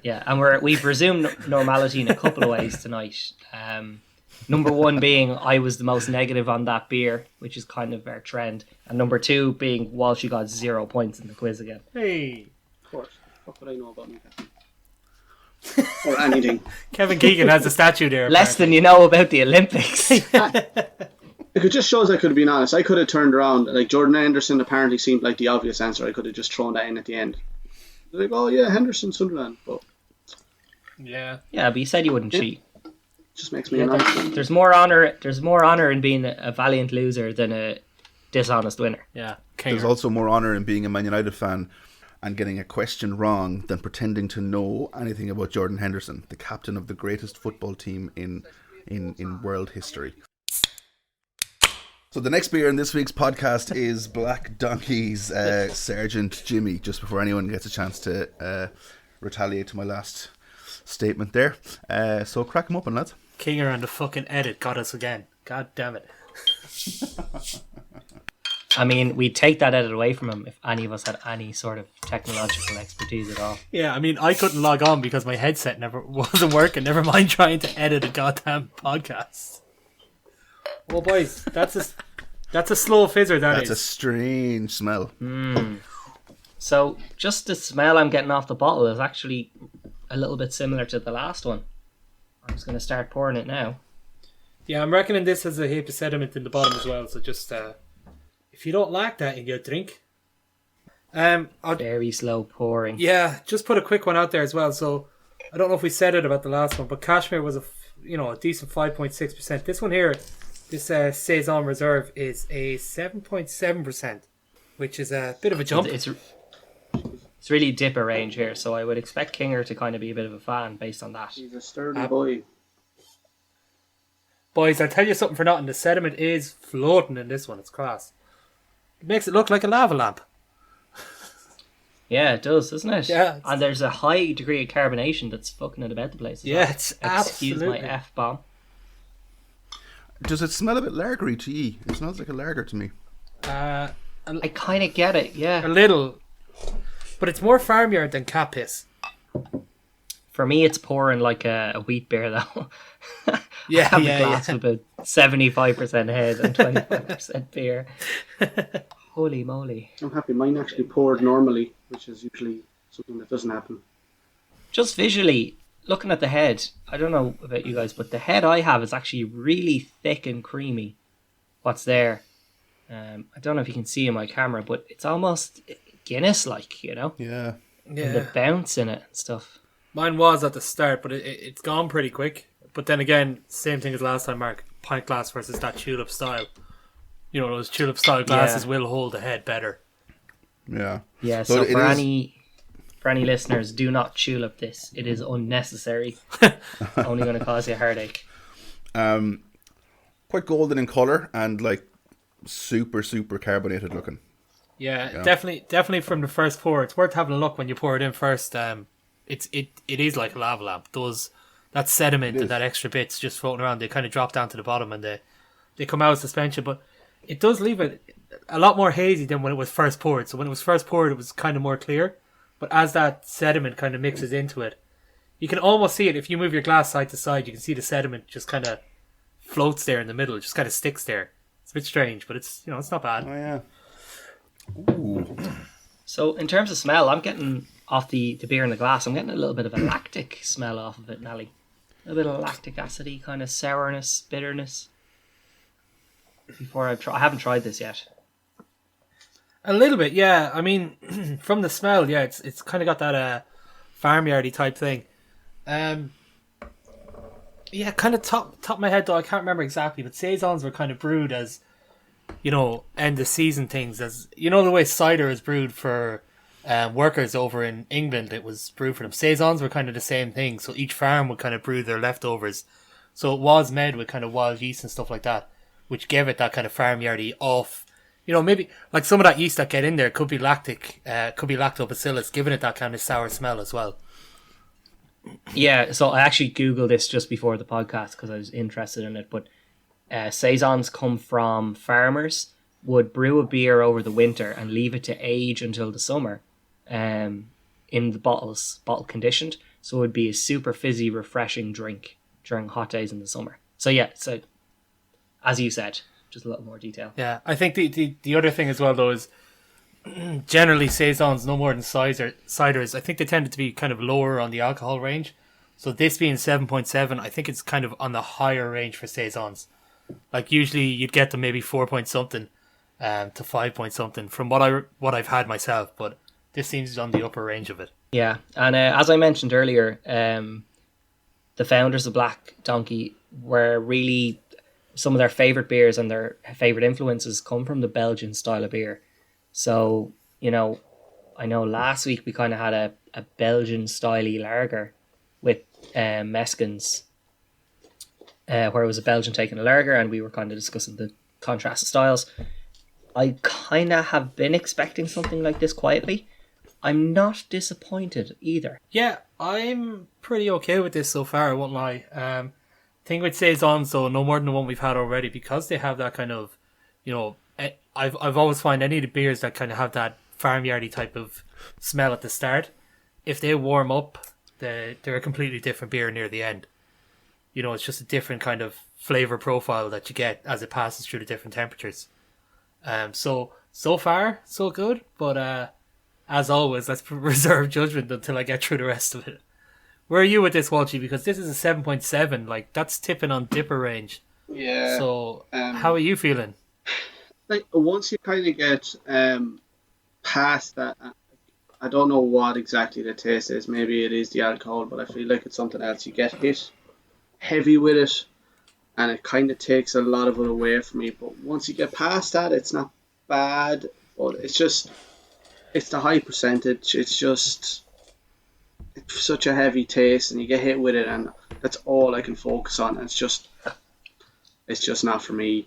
Yeah, and we've resumed normality in a couple of ways tonight. Number one being I was the most negative on that beer, which is kind of our trend. And number two being Walsh, you got 0 points in the quiz again. Hey. Of course. What would I know about Newcastle? Or anything. Kevin Keegan has a statue there. Less than you know about the Olympics. It just shows I could have been honest. I could have turned around. Like, Jordan Henderson apparently seemed like the obvious answer. I could have just thrown that in at the end. Like, oh yeah, Henderson, Sunderland. But Yeah. Yeah, but you said you wouldn't cheat. just makes me an honest. There's more honor in being a valiant loser than a dishonest winner. Yeah. There's also more honour in being a Man United fan and getting a question wrong than pretending to know anything about Jordan Henderson, the captain of the greatest football team in world history. So the next beer in this week's podcast is Black Donkey's Sergeant Jimmy, just before anyone gets a chance to retaliate to my last statement there. So crack them open, lads. Kinger and the fucking edit got us again. God damn it. I mean, we'd take that edit away from him if any of us had any sort of technological expertise at all. Yeah, I mean, I couldn't log on because my headset wasn't working. Never mind trying to edit a goddamn podcast. Well, boys, that's a slow fizzer. That's a strange smell. So, just the smell I'm getting off the bottle is actually a little bit similar to the last one. I'm just going to start pouring it now. Yeah, I'm reckoning this has a heap of sediment in the bottom as well. So just if you don't like that in your drink, Very slow pouring. yeah, just put a quick one out there as well. So I don't know if we said it about the last one, but Cashmere was a decent 5.6%. This one here, this Saison Reserve is a 7.7%, which is a bit of a jump. It's really dipper range here, so I would expect Kinger to kind of be a bit of a fan based on that. He's a sturdy boy. Boys, I'll tell you something for nothing. The sediment is floating in this one. It's class. It makes it look like a lava lamp. Yeah, it does, doesn't it? Yeah. And there's a high degree of carbonation that's fucking it about the place. Yeah, it's Excuse absolutely. my F-bomb. Does it smell a bit lagery to you? It smells like a lager to me. I kind of get it, yeah. A little. But it's more farmyard than cat piss. For me, it's pouring like a wheat beer, though. Yeah, I have a glass of about 75% head and 25% beer. Holy moly. I'm happy. Mine actually poured normally, which is usually something that doesn't happen. Just visually, looking at the head, I don't know about you guys, but the head I have is actually really thick and creamy. What's there? I don't know if you can see in my camera, but it's almost Guinness-like, Yeah. And the bounce in it and stuff. Mine was at the start, but it's gone pretty quick. But then again, same thing as last time, Mark. Pint glass versus that tulip style. Those tulip style glasses will hold the head better. Yeah. Yeah, so for any listeners, do not tulip this. It is unnecessary. Only going to cause you a heartache. Quite golden in colour and like super, super carbonated looking. Yeah, definitely from the first pour. It's worth having a look when you pour it in first. It is like a lava lamp. That sediment and that extra bits just floating around, they kind of drop down to the bottom and they come out as suspension, but it does leave it a lot more hazy than when it was first poured. So when it was first poured, it was kind of more clear, but as that sediment kind of mixes into it, you can almost see it. If you move your glass side to side, you can see the sediment just kind of floats there in the middle. It just kind of sticks there. It's a bit strange, but it's it's not bad. Oh yeah. Ooh. So in terms of smell, I'm getting off the beer in the glass, I'm getting a little bit of a lactic smell off of it, Nelly. A bit of lactic acidy, kind of sourness, bitterness. I haven't tried this yet. A little bit, yeah. I mean, from the smell, yeah, it's kind of got that farmyardy type thing. Yeah, kind of top of my head though, I can't remember exactly, but saisons were kind of brewed as, end of season things, as the way cider is brewed for workers over in England. It was brewed for them. Saisons were kind of the same thing, so each farm would kind of brew their leftovers. So it was made with kind of wild yeast and stuff like that, which gave it that kind of farmyardy off. Maybe like some of that yeast that get in there could be lactobacillus, giving it that kind of sour smell as well. Yeah, so I actually Googled this just before the podcast because I was interested in it, but saisons come from farmers would brew a beer over the winter and leave it to age until the summer, in the bottle conditioned. So it would be a super fizzy, refreshing drink during hot days in the summer. So yeah, so as you said, just a little more detail. Yeah, I think the other thing as well though is generally saisons no more than ciders. I think they tended to be kind of lower on the alcohol range. So this being 7.7, I think it's kind of on the higher range for saisons. Like usually you'd get them maybe 4 point something to 5 point something from what I've had myself, but this seems on the upper range of it. Yeah, and as I mentioned earlier, the founders of Black Donkey were really, some of their favourite beers and their favourite influences come from the Belgian style of beer. So, you know, I know last week we kind of had a Belgian styley lager with Meskins, where it was a Belgian taking a lager, and we were kind of discussing the contrast of styles. I kind of have been expecting something like this quietly. I'm not disappointed either. Yeah, I'm pretty okay with this so far, I won't lie. Thing with saisons though, no more than the one we've had already, because they have that kind of, you know, I've always found any of the beers that kind of have that farmyardy type of smell at the start, if they warm up, they're a completely different beer near the end. You know, it's just a different kind of flavour profile that you get as it passes through the different temperatures. So far, so good, but as always, let's reserve judgment until I get through the rest of it. Where are you with this, Walshy? Because this is a 7.7, like that's tipping on dipper range. Yeah. So how are you feeling? Like once you kind of get past that, I don't know what exactly the taste is. Maybe it is the alcohol, but I feel like it's something else. You get hit heavy with it, and it kind of takes a lot of it away from me. But once you get past that, it's not bad. But it's the high percentage. It's such a heavy taste, and you get hit with it, and that's all I can focus on. And it's just not for me.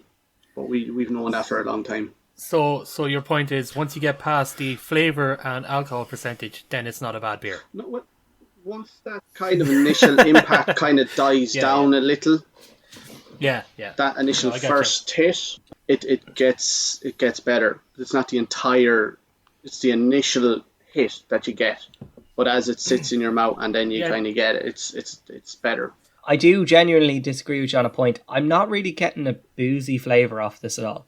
But we've known that for a long time. So your point is, once you get past the flavour and alcohol percentage, then it's not a bad beer. No, once that kind of initial impact kind of dies down a little. Yeah. That initial first hit, it gets better. It's not the entire. It's the initial hit that you get, but as it sits in your mouth and then you kind of get it, it's better. I do genuinely disagree with you on a point. I'm not really getting a boozy flavour off this at all.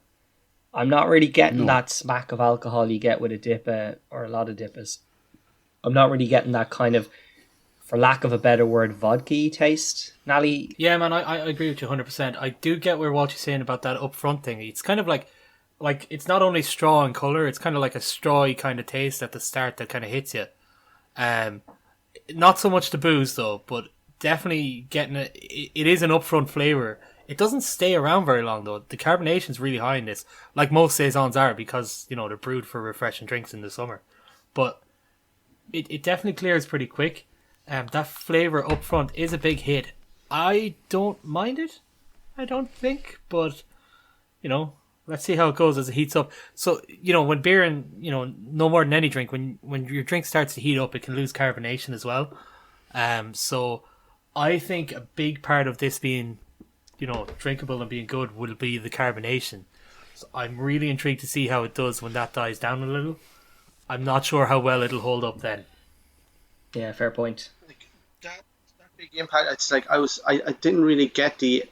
I'm not really getting that smack of alcohol you get with a dipper or a lot of dippers. I'm not really getting that kind of, for lack of a better word, vodka-y taste. Nally? Yeah, man, I agree with you 100%. I do get where Walshy's saying about that upfront thing. It's kind of like it's not only straw and colour, it's kind of like a strawy kind of taste at the start that kind of hits you. Not so much the booze though, but definitely getting it is an upfront flavour. It doesn't stay around very long though. The carbonation's really high in this, like most saisons are, because you know they're brewed for refreshing drinks in the summer. But it definitely clears pretty quick. That flavour up front is a big hit. I don't mind it, I don't think, but you know, let's see how it goes as it heats up. So, you know, when beer and, you know, no more than any drink, when your drink starts to heat up, it can lose carbonation as well. So I think a big part of this being, you know, drinkable and being good will be the carbonation. So I'm really intrigued to see how it does when that dies down a little. I'm not sure how well it'll hold up then. Yeah, fair point. Like that big impact. It's like I didn't really get the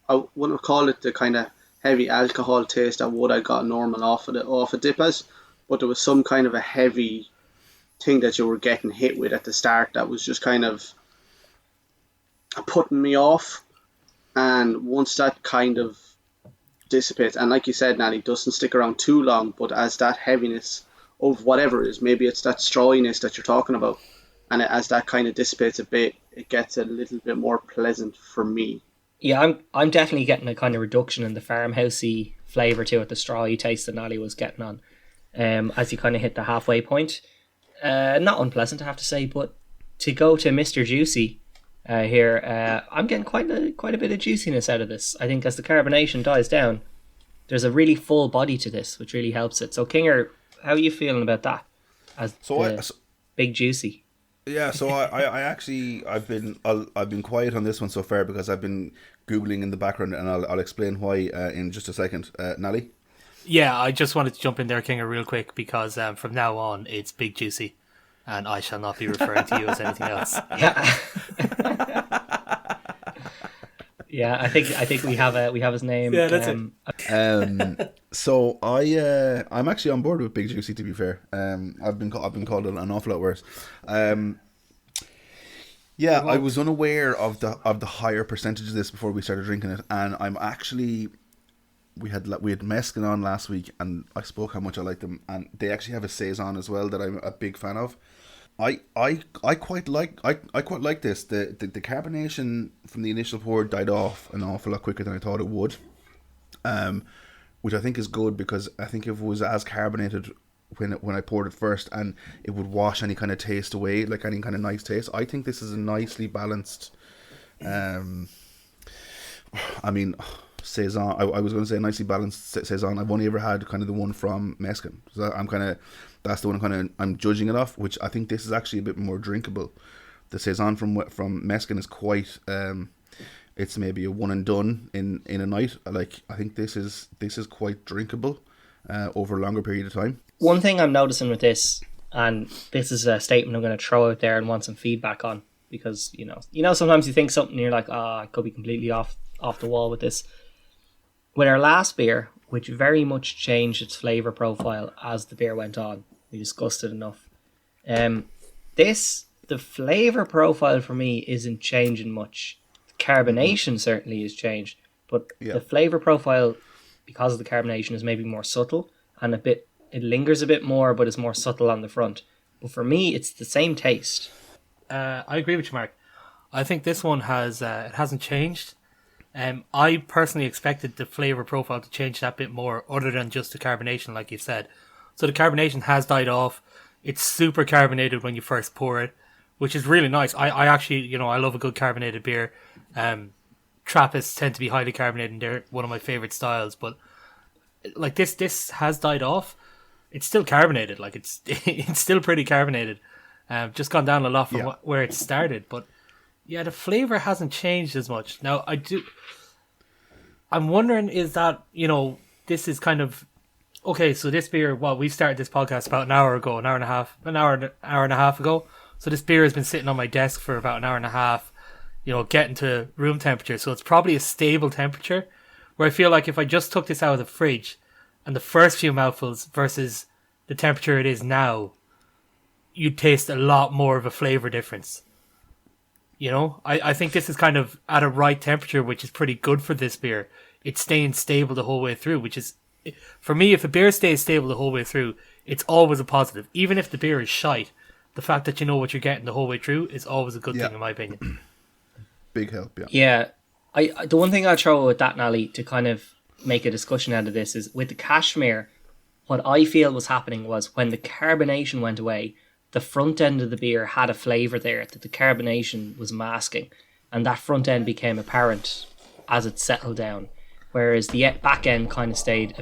I wouldn't call it the kind of heavy alcohol taste that would I got normal off of Dipas, but there was some kind of a heavy thing that you were getting hit with at the start that was just kind of putting me off. And once that kind of dissipates, and like you said, Nanny, doesn't stick around too long, but as that heaviness of whatever it is, maybe it's that strawiness that you're talking about, and as that kind of dissipates a bit, it gets a little bit more pleasant for me. Yeah, I'm definitely getting a kind of reduction in the farmhousey flavour to it, the strawy taste that Nally was getting on, as you kind of hit the halfway point. Not unpleasant, I have to say, but to go to Mr. Juicy here, I'm getting quite a bit of juiciness out of this. I think as the carbonation dies down, there's a really full body to this, which really helps it. So, Kinger, how are you feeling about that? As big juicy. Yeah, so I've been quiet on this one so far because I've been googling in the background, and I'll explain why in just a second. Nally? Yeah, I just wanted to jump in there, Kinger, real quick, because from now on it's big juicy. and I shall not be referring to you as anything else. Yeah. Yeah, I think we have his name. Yeah, that's it. So I'm actually on board with Big Juicy. To be fair, I've been called an awful lot worse. Yeah, I was unaware of the higher percentage of this before we started drinking it, and I'm actually we had Meskin on last week, and I spoke how much I like them, and they actually have a saison as well that I'm a big fan of. I quite like this. The carbonation from the initial pour died off an awful lot quicker than I thought it would, which I think is good, because I think if it was as carbonated when I poured it first, and it would wash any kind of taste away, like any kind of nice taste. I think this is a nicely balanced. I mean, saison. I was going to say a nicely balanced saison. I've only ever had kind of the one from Meskin, so that's the one I'm judging it off. Which I think this is actually a bit more drinkable. The saison from Meskin is quite. It's maybe a one and done in a night. Like, I think this is quite drinkable over a longer period of time. One thing I'm noticing with this, and this is a statement I'm going to throw out there and want some feedback on, because you know sometimes you think something and you're like, I could be completely off the wall with this. With our last beer, which very much changed its flavour profile as the beer went on, we discussed it enough. The flavour profile for me isn't changing much. The carbonation certainly has changed, but the flavour profile, because of the carbonation, is maybe more subtle and it lingers a bit more, but it's more subtle on the front. But for me, it's the same taste. I agree with you, Mark. I think this one it hasn't changed. I personally expected the flavour profile to change that bit more, other than just the carbonation, like you said. So the carbonation has died off. It's super carbonated when you first pour it, which is really nice. I actually, I love a good carbonated beer. Trappists tend to be highly carbonated, and they're one of my favourite styles. But like this has died off. It's still carbonated. Like it's still pretty carbonated. Just gone down a lot from where it started, but yeah, the flavour hasn't changed as much. Now I'm wondering, is that, this is kind of okay. So this beer, we started this podcast about an hour and a half ago. So this beer has been sitting on my desk for about an hour and a half, getting to room temperature. So it's probably a stable temperature, where I feel like if I just took this out of the fridge and the first few mouthfuls versus the temperature it is now, you'd taste a lot more of a flavour difference. I think this is kind of at a right temperature, which is pretty good for this beer. It's staying stable the whole way through, which is, for me, if a beer stays stable the whole way through, it's always a positive. Even if the beer is shite, the fact that you know what you're getting the whole way through is always a good thing, in my opinion. Big help, yeah. Yeah. The one thing I'll throw with that, Nally, to kind of make a discussion out of this, is with the Cashmere, what I feel was happening was when the carbonation went away, the front end of the beer had a flavour there that the carbonation was masking, and that front end became apparent as it settled down, whereas the back end kind of stayed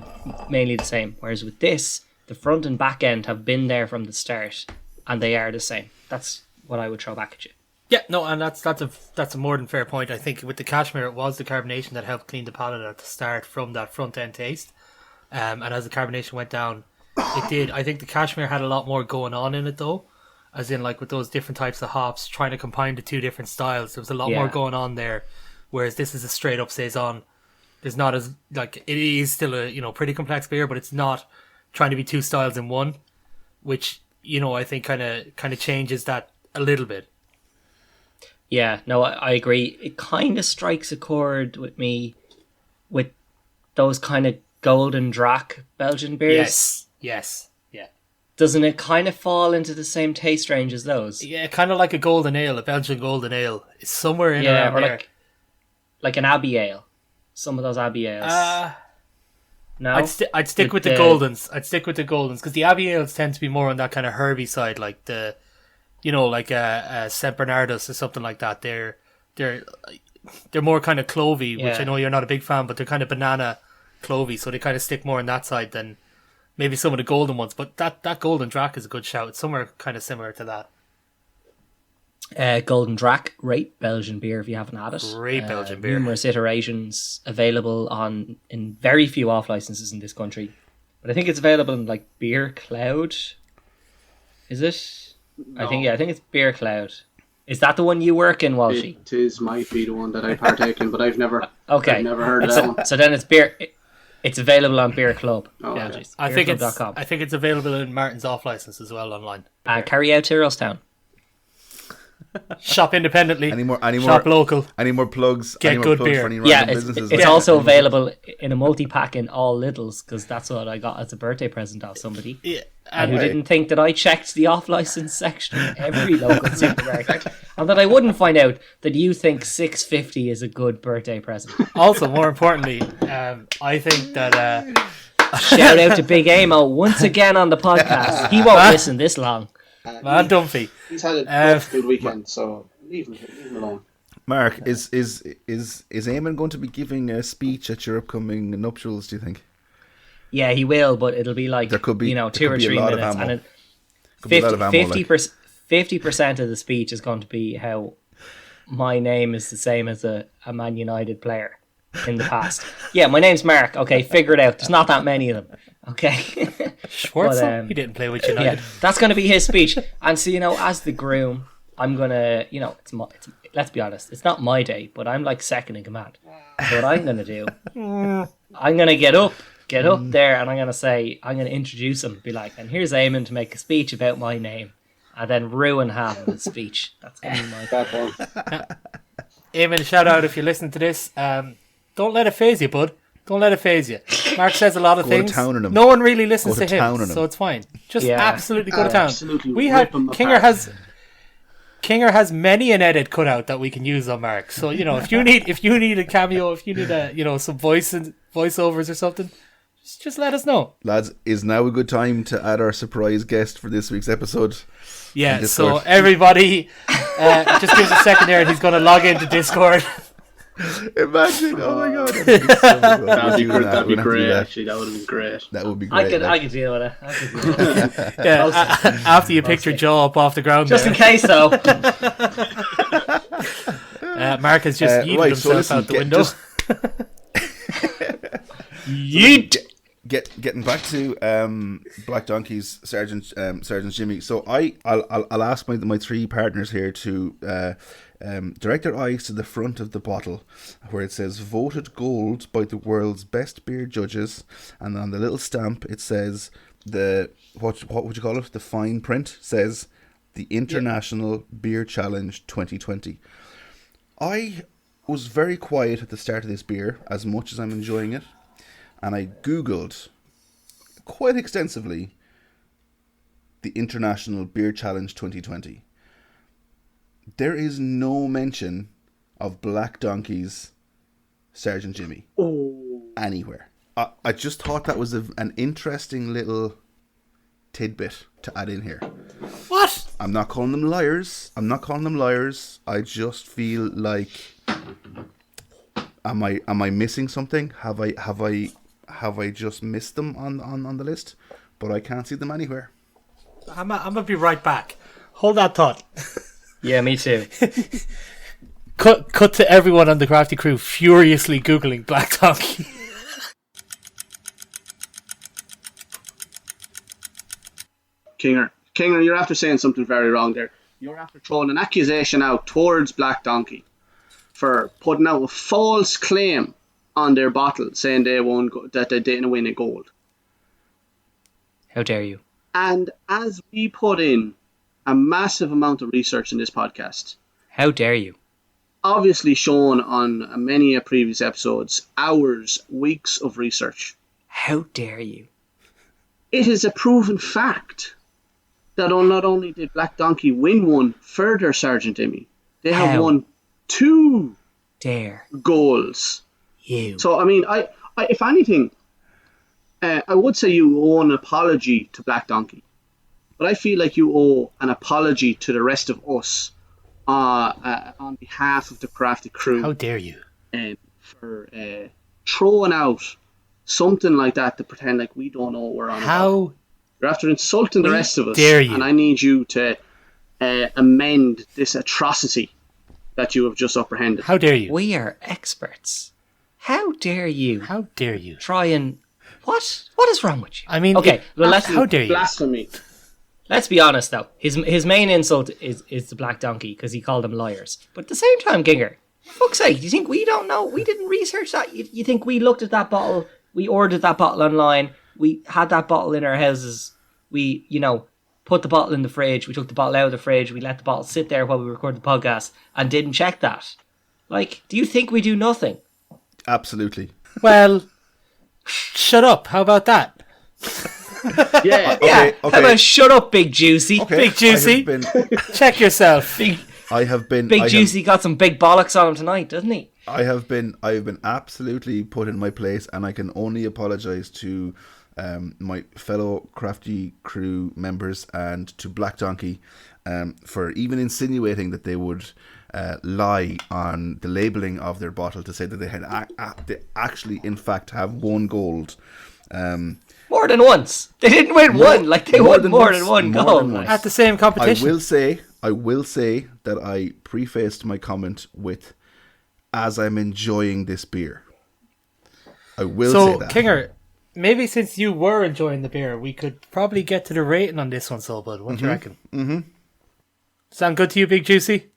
mainly the same. Whereas with this, the front and back end have been there from the start, and they are the same. That's what I would throw back at you. Yeah, no, and that's a more than fair point. I think with the Cashmere, it was the carbonation that helped clean the palate at the start from that front end taste, and as the carbonation went down, it did. I think the Cashmere had a lot more going on in it, though, as in like with those different types of hops, trying to combine the two different styles. There was a lot more going on there, whereas this is a straight up saison. There's not as, like, it is still a pretty complex beer, but it's not trying to be two styles in one, which I think kind of changes that a little bit. Yeah, no, I agree. It kind of strikes a chord with me with those kind of golden drac Belgian beers. Yes, yeah. Doesn't it kind of fall into the same taste range as those? Yeah, kind of like a golden ale, a Belgian golden ale. It's somewhere in around or there. like an Abbey Ale. Some of those Abbey Ales. No? I'd stick with the Goldens. I'd stick with the Goldens, because the Abbey Ales tend to be more on that kind of herby side, like the, like a St. Bernardus or something like that. They're more kind of clovey, which I know you're not a big fan, but they're kind of banana clovey, so they kind of stick more on that side than maybe some of the golden ones. But that Golden Drac is a good shout. It's somewhere kind of similar to that. Golden Drac, great Belgian beer if you haven't had it. Great Belgian beer. Numerous iterations available in very few off licenses in this country, but I think it's available in like Beer Cloud. Is it? I think it's Beer Cloud. Is that the one you work in, Walshy? Might be the one that I partake in, but I've never heard of that one. So then it's beer. It's available on Beer Club. Oh, Yeah, okay. I think it's available in Martin's off license as well online. Carry out to Earlstown. Shop independently. Shop Shop local. Any more plugs? Get any more good plugs beer. For any Yeah, random it's businesses? also available in a multi-pack in all Lidls, because that's what I got as a birthday present off somebody. Yeah, And who didn't think that I checked the off-license section in every local supermarket, and that I wouldn't find out that you think $6.50 is a good birthday present. Also, more importantly, I think that Shout out to Big Amo once again on the podcast. He won't listen this long. man, Dunphy. He's had a good weekend, so leave him alone. Mark, is Eamon going to be giving a speech at your upcoming nuptials, do you think? Yeah, he will, but it'll be like, There could be 2 or 3 minutes, and Could be a lot of ammo, 50% of the speech is going to be how my name is the same as a Man United player in the past. Yeah, my name's Mark. Okay, figure it out. There's not that many of them. Okay. Schwarzer? He didn't play with United. Yeah, that's going to be his speech. And so, as the groom, I'm going to, it's let's be honest, it's not my day, but I'm like second in command. So what I'm going to do, I'm going to get up there, and I'm going to introduce him, be like, and here's Eamon to make a speech about my name, and then ruin half of his speech. That's going to be my Bad one. Eamon, shout out if you listen to this. Don't let it phase you, bud. Don't let it phase you. Mark says a lot of Go to things. town on him. No one really listens Go to to town on him, him. so it's fine. Just Yeah. absolutely go to town. Absolutely We rip had him Kinger apart. has many an edit cut out that we can use on Mark. So if you need a cameo, if you need some voiceovers or something, just let us know. Lads, is now a good time to add our surprise guest for this week's episode? Yeah. Discord. So everybody, just give us a second there, and he's going to log into Discord. Imagine! Oh my god, that'd be great. Actually, that would have been great. That would be great. I could deal with it. Yeah, after you picked your jaw up off the ground, Just in case, though. Mark has just yeeted himself out the window. Yeet. Getting back to Black Donkey's Sergeant Jimmy. So I'll ask my 3 partners here to direct their eyes to the front of the bottle where it says voted gold by the world's best beer judges, and on the little stamp it says what would you call it? The fine print says the International Beer Challenge 2020. I was very quiet at the start of this beer, as much as I'm enjoying it, and I googled quite extensively the International Beer Challenge 2020. There is no mention of Black Donkey's Sergeant Jimmy anywhere. I just thought that was an interesting little tidbit to add in here. What? I'm not calling them liars. I just feel like, am I missing something? Have I just missed them on the list? But I can't see them anywhere. I'm gonna be right back. Hold that thought. Yeah, me too. Cut to everyone on the Crafty crew furiously googling Black Donkey. Kinger, you're after saying something very wrong there. You're after throwing an accusation out towards Black Donkey for putting out a false claim on their bottle, saying that they didn't win a gold. How dare you? And as we put in a massive amount of research in this podcast, How dare you? obviously shown on many previous episodes, hours, weeks of research, How dare you? it is a proven fact that not only did Black Donkey win one for their Sergeant Jimmy, they have How? won 2 Dare goals. you? So, I mean, I if anything, I would say you owe an apology to Black Donkey. But I feel like you owe an apology to the rest of us on behalf of the Crafty crew. How dare you? For throwing out something like that to pretend like we don't know what we're on about. How You're after insulting the rest of us. dare you? And I need you to amend this atrocity that you have just apprehended. How dare you? We are experts. How dare you? How dare you? Try and... What? What is wrong with you? I mean, Okay, well, let's... how dare you? Blasphemy. let's be honest though. His main insult is the Black Donkey because he called them liars. But at the same time, Ginger, for fuck's sake, do you think we don't know? We didn't research that. You think we looked at that bottle? We ordered that bottle online. We had that bottle in our houses. We, put the bottle in the fridge. We took the bottle out of the fridge. We let the bottle sit there while we recorded the podcast and didn't check that. Like, do you think we do nothing? Absolutely. Well, shut up. How about that? Yeah. Okay. How about shut up, Big Juicy? Okay. Big Juicy. Check yourself. Big Juicy Juicy got some big bollocks on him tonight, doesn't he? I have been absolutely put in my place, and I can only apologise to my fellow Crafty Crew members and to Black Donkey for even insinuating that they would lie on the labelling of their bottle to say that they actually, in fact, have won gold. More than once. They didn't win one. Like, they won more than one gold. At the same competition. I will say that I prefaced my comment with, as I'm enjoying this beer. I will say that. So, Kinger, maybe since you were enjoying the beer, we could probably get to the rating on this one, Bud. What do you reckon? Mm-hmm. Sound good to you, Big Juicy?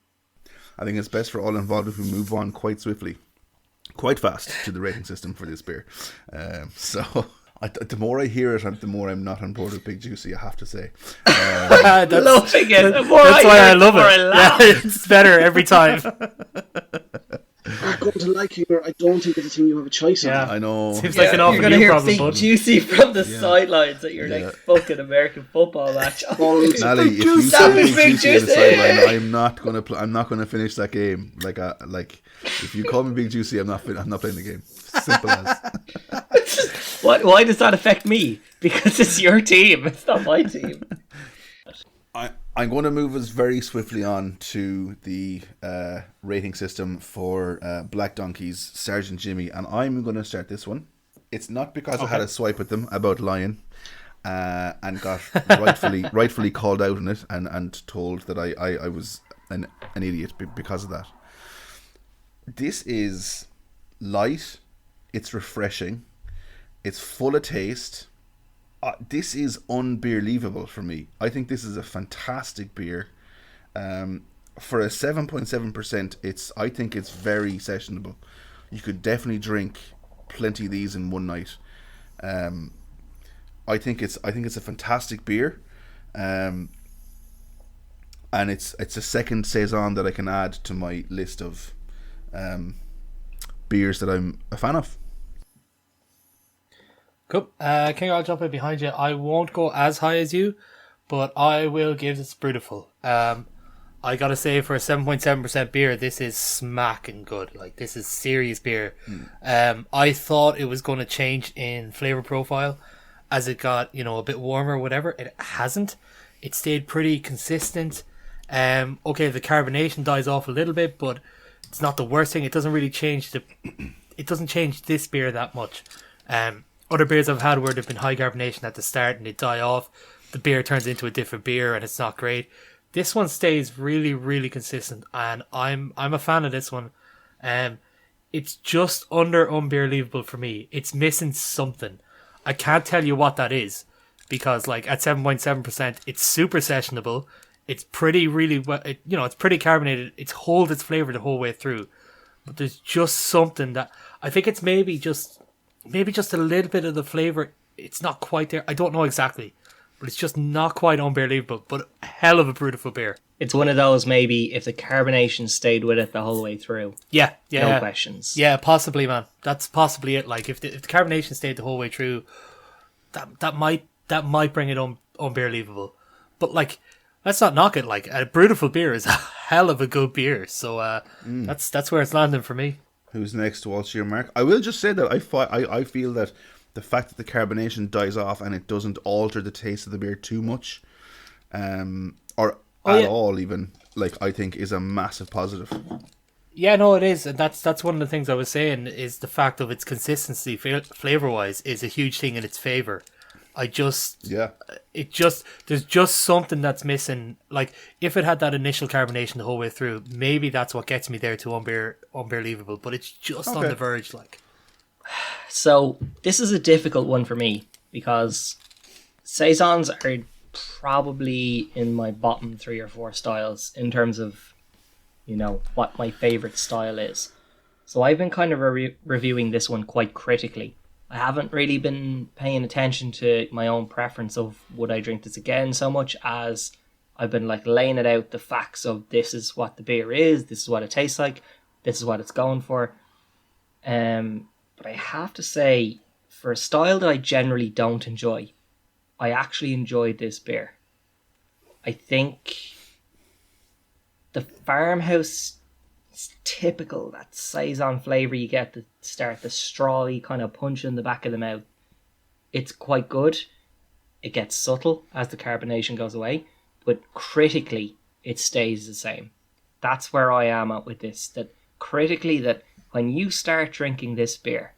I think it's best for all involved if we move on quite swiftly, quite fast to the rating system for this beer. The more I hear it, the more I'm not on board with Big Juicy, I have to say. That's why I love it. Yeah, it's better every time. I'm going to like you, I don't think it's a thing you have a choice on. I know. Seems like an awful you're going to hear problem, Big Bud. Juicy from the sidelines that you're like fucking American football match. Nally, if you say Big Juicy on the sideline, I'm not going to finish that game. Like if you call me Big Juicy, I'm not playing the game. Simple as. Why does that affect me? Because it's your team. It's not my team. I'm going to move us very swiftly on to the rating system for Black Donkey's Sergeant Jimmy, and I'm going to start this one. It's not because I had a swipe at them about lying and got rightfully called out on it and told that I was an idiot because of that. This is light. It's refreshing. It's full of taste. This is unbeerleavable for me. I think this is a fantastic beer. For a 7.7%, I think it's very sessionable. You could definitely drink plenty of these in one night. I think it's a fantastic beer. And it's a second saison that I can add to my list of beers that I'm a fan of. Cool. King, I'll jump in behind you. I won't go as high as you, but I will give this Brutiful. I gotta say, for a 7.7% beer, this is smacking good. Like, this is serious beer. I thought it was going to change in flavour profile as it got, a bit warmer or whatever. It hasn't. It stayed pretty consistent. Okay, the carbonation dies off a little bit, but it's not the worst thing. It doesn't really change it doesn't change this beer that much. Other beers I've had where there've been high carbonation at the start and they die off, the beer turns into a different beer and it's not great. This one stays really, really consistent, and I'm a fan of this one. It's just under unbeerleavable for me. It's missing something. I can't tell you what that is, because like at 7.7%, it's super sessionable. It's pretty it's pretty carbonated. It's hold its flavour the whole way through. But there's just something that I think it's maybe just a little bit of the flavour. It's not quite there. I don't know exactly, but it's just not quite unbearable. But a hell of a beautiful beer. It's one of those, maybe if the carbonation stayed with it the whole way through. Yeah. No questions. Yeah, possibly, man. That's possibly it. Like if the carbonation stayed the whole way through, that might bring it unbearable. But like, let's not knock it. Like, a beautiful beer is a hell of a good beer. So that's where it's landing for me. Who's next? What's your mark? I will just say that I feel that the fact that the carbonation dies off and it doesn't alter the taste of the beer too much, all even, like, I think is a massive positive. Yeah, no, it is, and that's one of the things I was saying, is the fact of its consistency, flavor wise, is a huge thing in its favor. There's just something that's missing. Like, if it had that initial carbonation the whole way through, maybe that's what gets me there to unbearable, but it's just on the verge, like. So this is a difficult one for me because saisons are probably in my bottom 3 or 4 styles in terms of, what my favorite style is. So I've been kind of reviewing this one quite critically. I haven't really been paying attention to my own preference of would I drink this again so much as I've been like laying it out the facts of this is what the beer is, this is what it tastes like, this is what it's going for. But I have to say, for a style that I generally don't enjoy, I actually enjoyed this beer. I think the farmhouse is typical, that saison flavour you get to start, the strawy kind of punch in the back of the mouth. It's quite good. It gets subtle as the carbonation goes away, but critically it stays the same. That's where I am at with this, that critically, that when you start drinking this beer,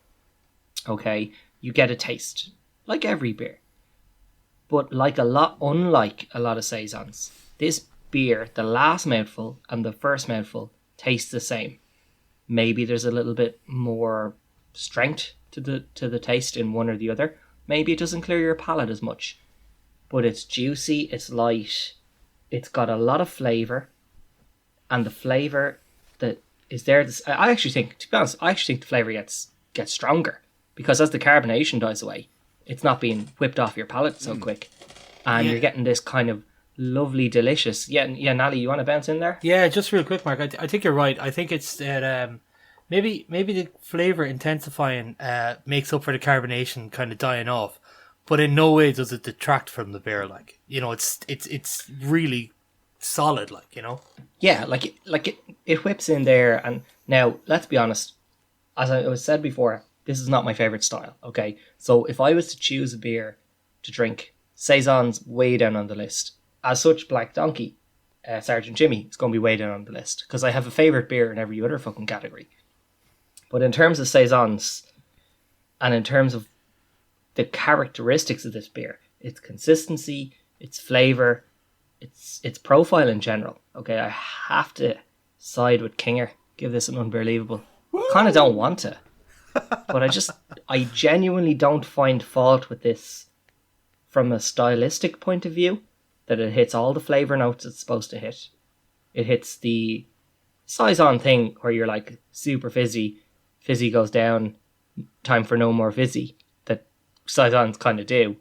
okay, you get a taste, like every beer. But unlike a lot of saisons, this beer, the last mouthful and the first mouthful taste the same. Maybe there's a little bit more strength to the taste in one or the other. Maybe it doesn't clear your palate as much, but it's juicy, it's light, it's got a lot of flavour, and the flavour that is there, I actually think, to be honest, the flavour gets stronger, because as the carbonation dies away, it's not being whipped off your palate so quick, and you're getting this kind of lovely, delicious. Yeah, Nally, you want to bounce in there? Yeah, just real quick, Mark. I think you're right. I think it's that maybe the flavour intensifying makes up for the carbonation kind of dying off, but in no way does it detract from the beer. Like, it's really solid. Like, Yeah, it whips in there. And now let's be honest, as I was said before, this is not my favourite style. Okay, so if I was to choose a beer to drink, saison's way down on the list. As such, Black Donkey, Sergeant Jimmy, is going to be way down on the list, because I have a favourite beer in every other fucking category. But in terms of saisons, and in terms of the characteristics of this beer, its consistency, its flavour, its profile in general, okay, I have to side with Kinger, give this an unbelievable. Kind of don't want to, but I genuinely don't find fault with this from a stylistic point of view, that it hits all the flavour notes it's supposed to hit. It hits the saison thing where you're like super fizzy goes down, time for no more fizzy, that saisons kind of do.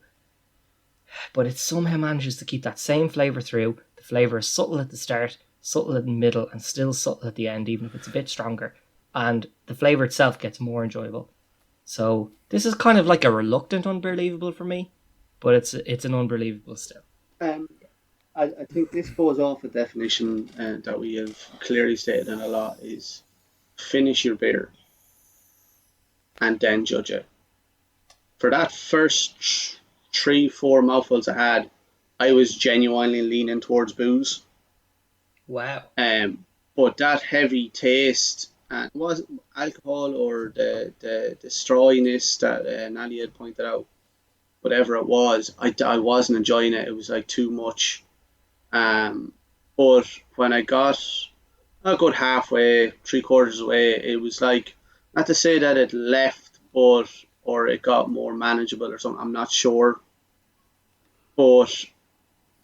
But it somehow manages to keep that same flavour through. The flavour is subtle at the start, subtle in the middle, and still subtle at the end, even if it's a bit stronger. And the flavour itself gets more enjoyable. So this is kind of like a reluctant unbelievable for me, but it's an unbelievable still. I think this goes off a definition that we have clearly stated in a lot, is finish your beer and then judge it. For that first 3-4 mouthfuls I had, I was genuinely leaning towards booze. Wow. But that heavy taste, and it wasn't alcohol or the strawiness that Nally had pointed out, whatever it was, I wasn't enjoying it. It was like too much. But when I got a good halfway, 3/4 away, it was like, not to say that it left, or it got more manageable or something, I'm not sure. But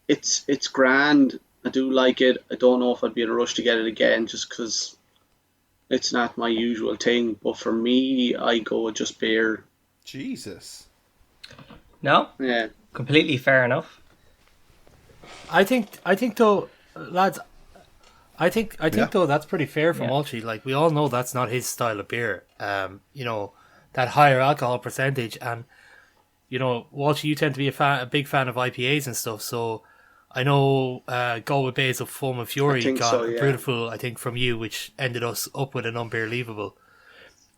it's grand. I do like it. I don't know if I'd be in a rush to get it again, just because it's not my usual thing. But for me, I go with just beer. Jesus. No? Yeah. Completely fair enough. I think though, lads, I think though that's pretty fair from Walshy. Like, we all know that's not his style of beer. That higher alcohol percentage, and Walshy, you tend to be a big fan of IPAs and stuff. So I know Galway Bay's of Foam and Fury got a beautiful, I think, from you, which ended us up with an unbelievable.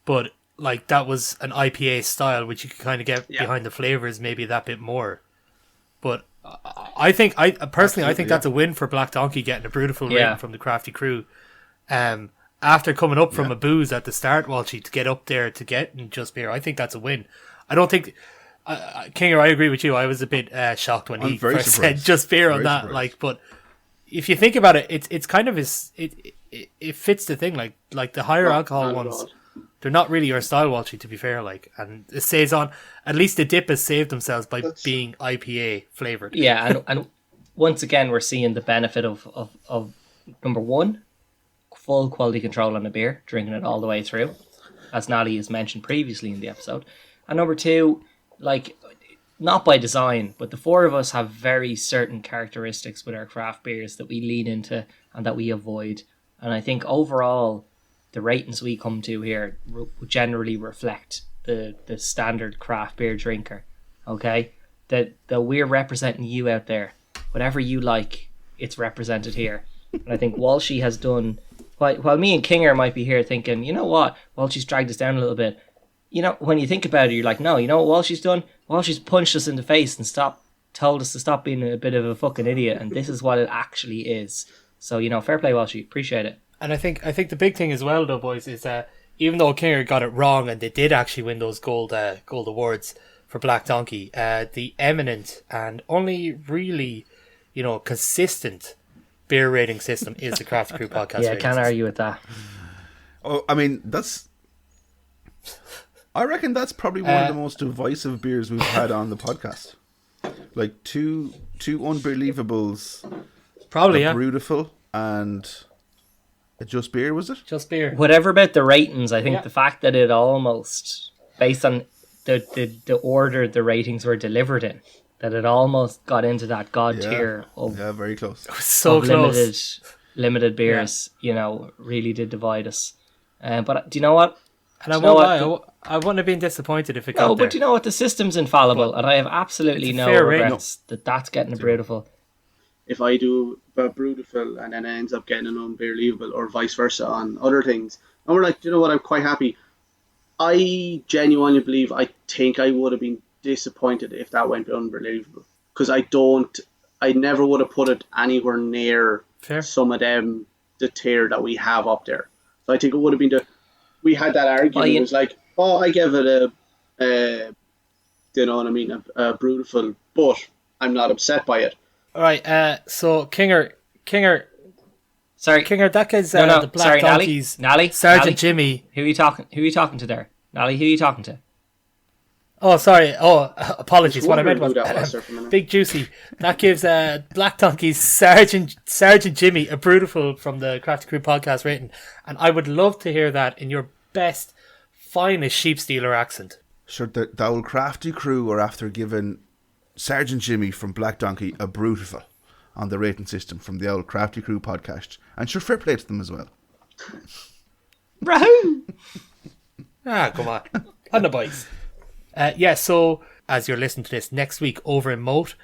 But like, that was an IPA style, which you could kind of get behind the flavors maybe that bit more. But I think, I think that's a win for Black Donkey, getting a beautiful rating from the Crafty crew. After coming up from a booze at the start, Walshy, to get up there to get just beer, I think that's a win. I don't think Kinger, I agree with you. I was a bit shocked when he first said just beer on that. Surprised. Like, but if you think about it, it's kind of it fits the thing. Like the higher alcohol ones, they're not really your style, Walshy, to be fair. Like, and it saves on. At least the dip has saved themselves by being IPA flavored. Yeah, and once again, we're seeing the benefit of number one, full quality control on the beer, drinking it all the way through, as Natalie has mentioned previously in the episode. And number two, like, not by design, but the four of us have very certain characteristics with our craft beers that we lean into and that we avoid. And I think overall, the ratings we come to here generally reflect the standard craft beer drinker. Okay? That we're representing you out there. Whatever you like, it's represented here. And I think Walshy has done... While me and Kinger might be here thinking, you know what, Walshy's dragged us down a little bit. You know, when you think about it, you're like, no, you know what Walshy's done? Walshy's punched us in the face and told us to stop being a bit of a fucking idiot, and this is what it actually is. So, you know, fair play, Walshy. Appreciate it. And I think the big thing as well, though, boys, is that even though Kinger got it wrong and they did actually win those gold awards for Black Donkey, the eminent and only really, you know, consistent beer rating system is the Craft Crew podcast. Yeah, can't argue with that. Oh, I mean, I reckon that's probably one of the most divisive beers we've had on the podcast. Like two unbelievables. Probably, yeah. Beautiful and Just Beer, was it? Just Beer. Whatever about the ratings, I think the fact that it almost, based on the order the ratings were delivered in, that it almost got into that god tier of very close. So close. Limited beers, you know, really did divide us. But do you know what? And I won't lie, I wouldn't have been disappointed if it got there. But do you know what? The system's infallible, and I have absolutely no regrets that's getting a Brutiful. If I do a Brutiful and then it ends up getting an Unbelievable, or vice versa on other things, and we're like, you know what, I'm quite happy. I genuinely believe, I think I would have been disappointed if that went Unbelievable, because I never would have put it anywhere near some of them, the tier that we have up there. So I think it would have been we had that argument. It was like, I give it a you know what I mean, a Brutiful, but I'm not upset by it. All right, so Kinger, sorry, Kinger, that guy's the Black Donkeys, Nally, Sergeant Jimmy. Who are you talking to there, Nally? Who are you talking to? Oh, sorry. Oh, apologies. What I meant was Big Juicy. That gives Black Donkey's Sergeant Jimmy a Brutiful from the Crafty Crew podcast rating, and I would love to hear that in your best, finest Sheepstealer accent. Sure, the old Crafty Crew are after giving Sergeant Jimmy from Black Donkey a Brutiful on the rating system from the old Crafty Crew podcast, and sure, fair play to them as well. Rahoo! Come on. On the bikes. So as you're listening to this, next week over in Moat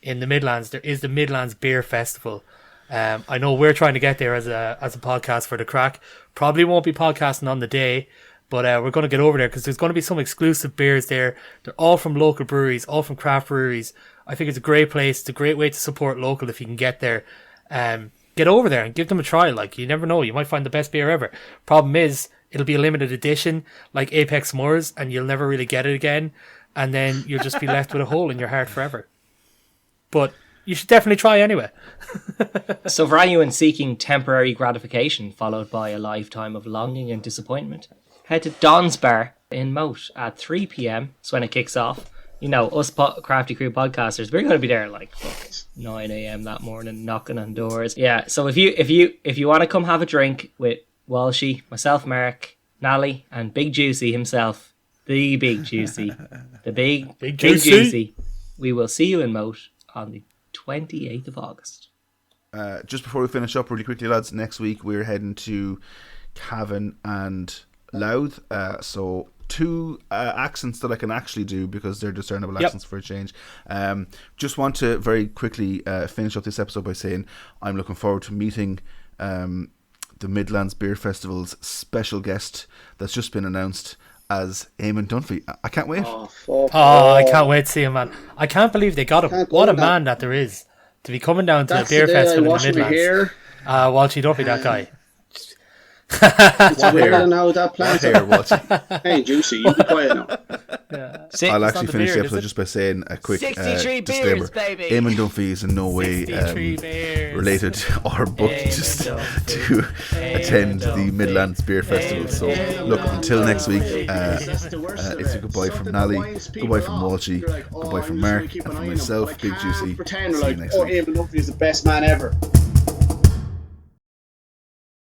in the Midlands, there is the Midlands Beer Festival. I know we're trying to get there as a podcast for the crack. Probably won't be podcasting on the day, but we're going to get over there because there's going to be some exclusive beers there. They're all from local breweries, all from craft breweries. I think it's a great place. It's a great way to support local if you can get there. Get over there and give them a try. Like, you never know, you might find the best beer ever. Problem is, it'll be a limited edition, like Apex Moors, and you'll never really get it again. And then you'll just be left with a hole in your heart forever. But you should definitely try anyway. So for anyone seeking temporary gratification followed by a lifetime of longing and disappointment, head to Don's Bar in Moat at 3 p.m. That's when it kicks off. You know, us Crafty Crew podcasters, we're going to be there like 9 a.m. that morning, knocking on doors. Yeah, so if you want to come have a drink with Walshy, myself, Mark, Nally, and Big Juicy himself, the Big Juicy, the big Juicy, we will see you in Moat on the 28th of August. Just before we finish up really quickly, lads, next week we're heading to Cavan and Louth. So two accents that I can actually do because they're discernible accents for a change. Just want to very quickly finish up this episode by saying I'm looking forward to meeting the Midlands Beer Festival's special guest that's just been announced as Eamon Dunphy. I can't wait. I can't wait to see him, man. I can't believe they got him. What a man that there is to be coming down to a beer festival in the Midlands. Walshy, don't be that guy. It's What weird hair? now that plant. What hair, Walsh? Hey, Juicy, you be quiet now. I'll actually finish the episode just by saying a quick 63 disclaimer. beers, baby. Eamon Dunphy is in no way 63 beers. related or booked just to attend the Midlands Beer Festival. So, look, until next week, it's a goodbye from Nally, goodbye from Walshy, goodbye from Mark, and from myself, Big Juicy. Pretend See you like, next oh, week. Eamon Dunphy is the best man ever.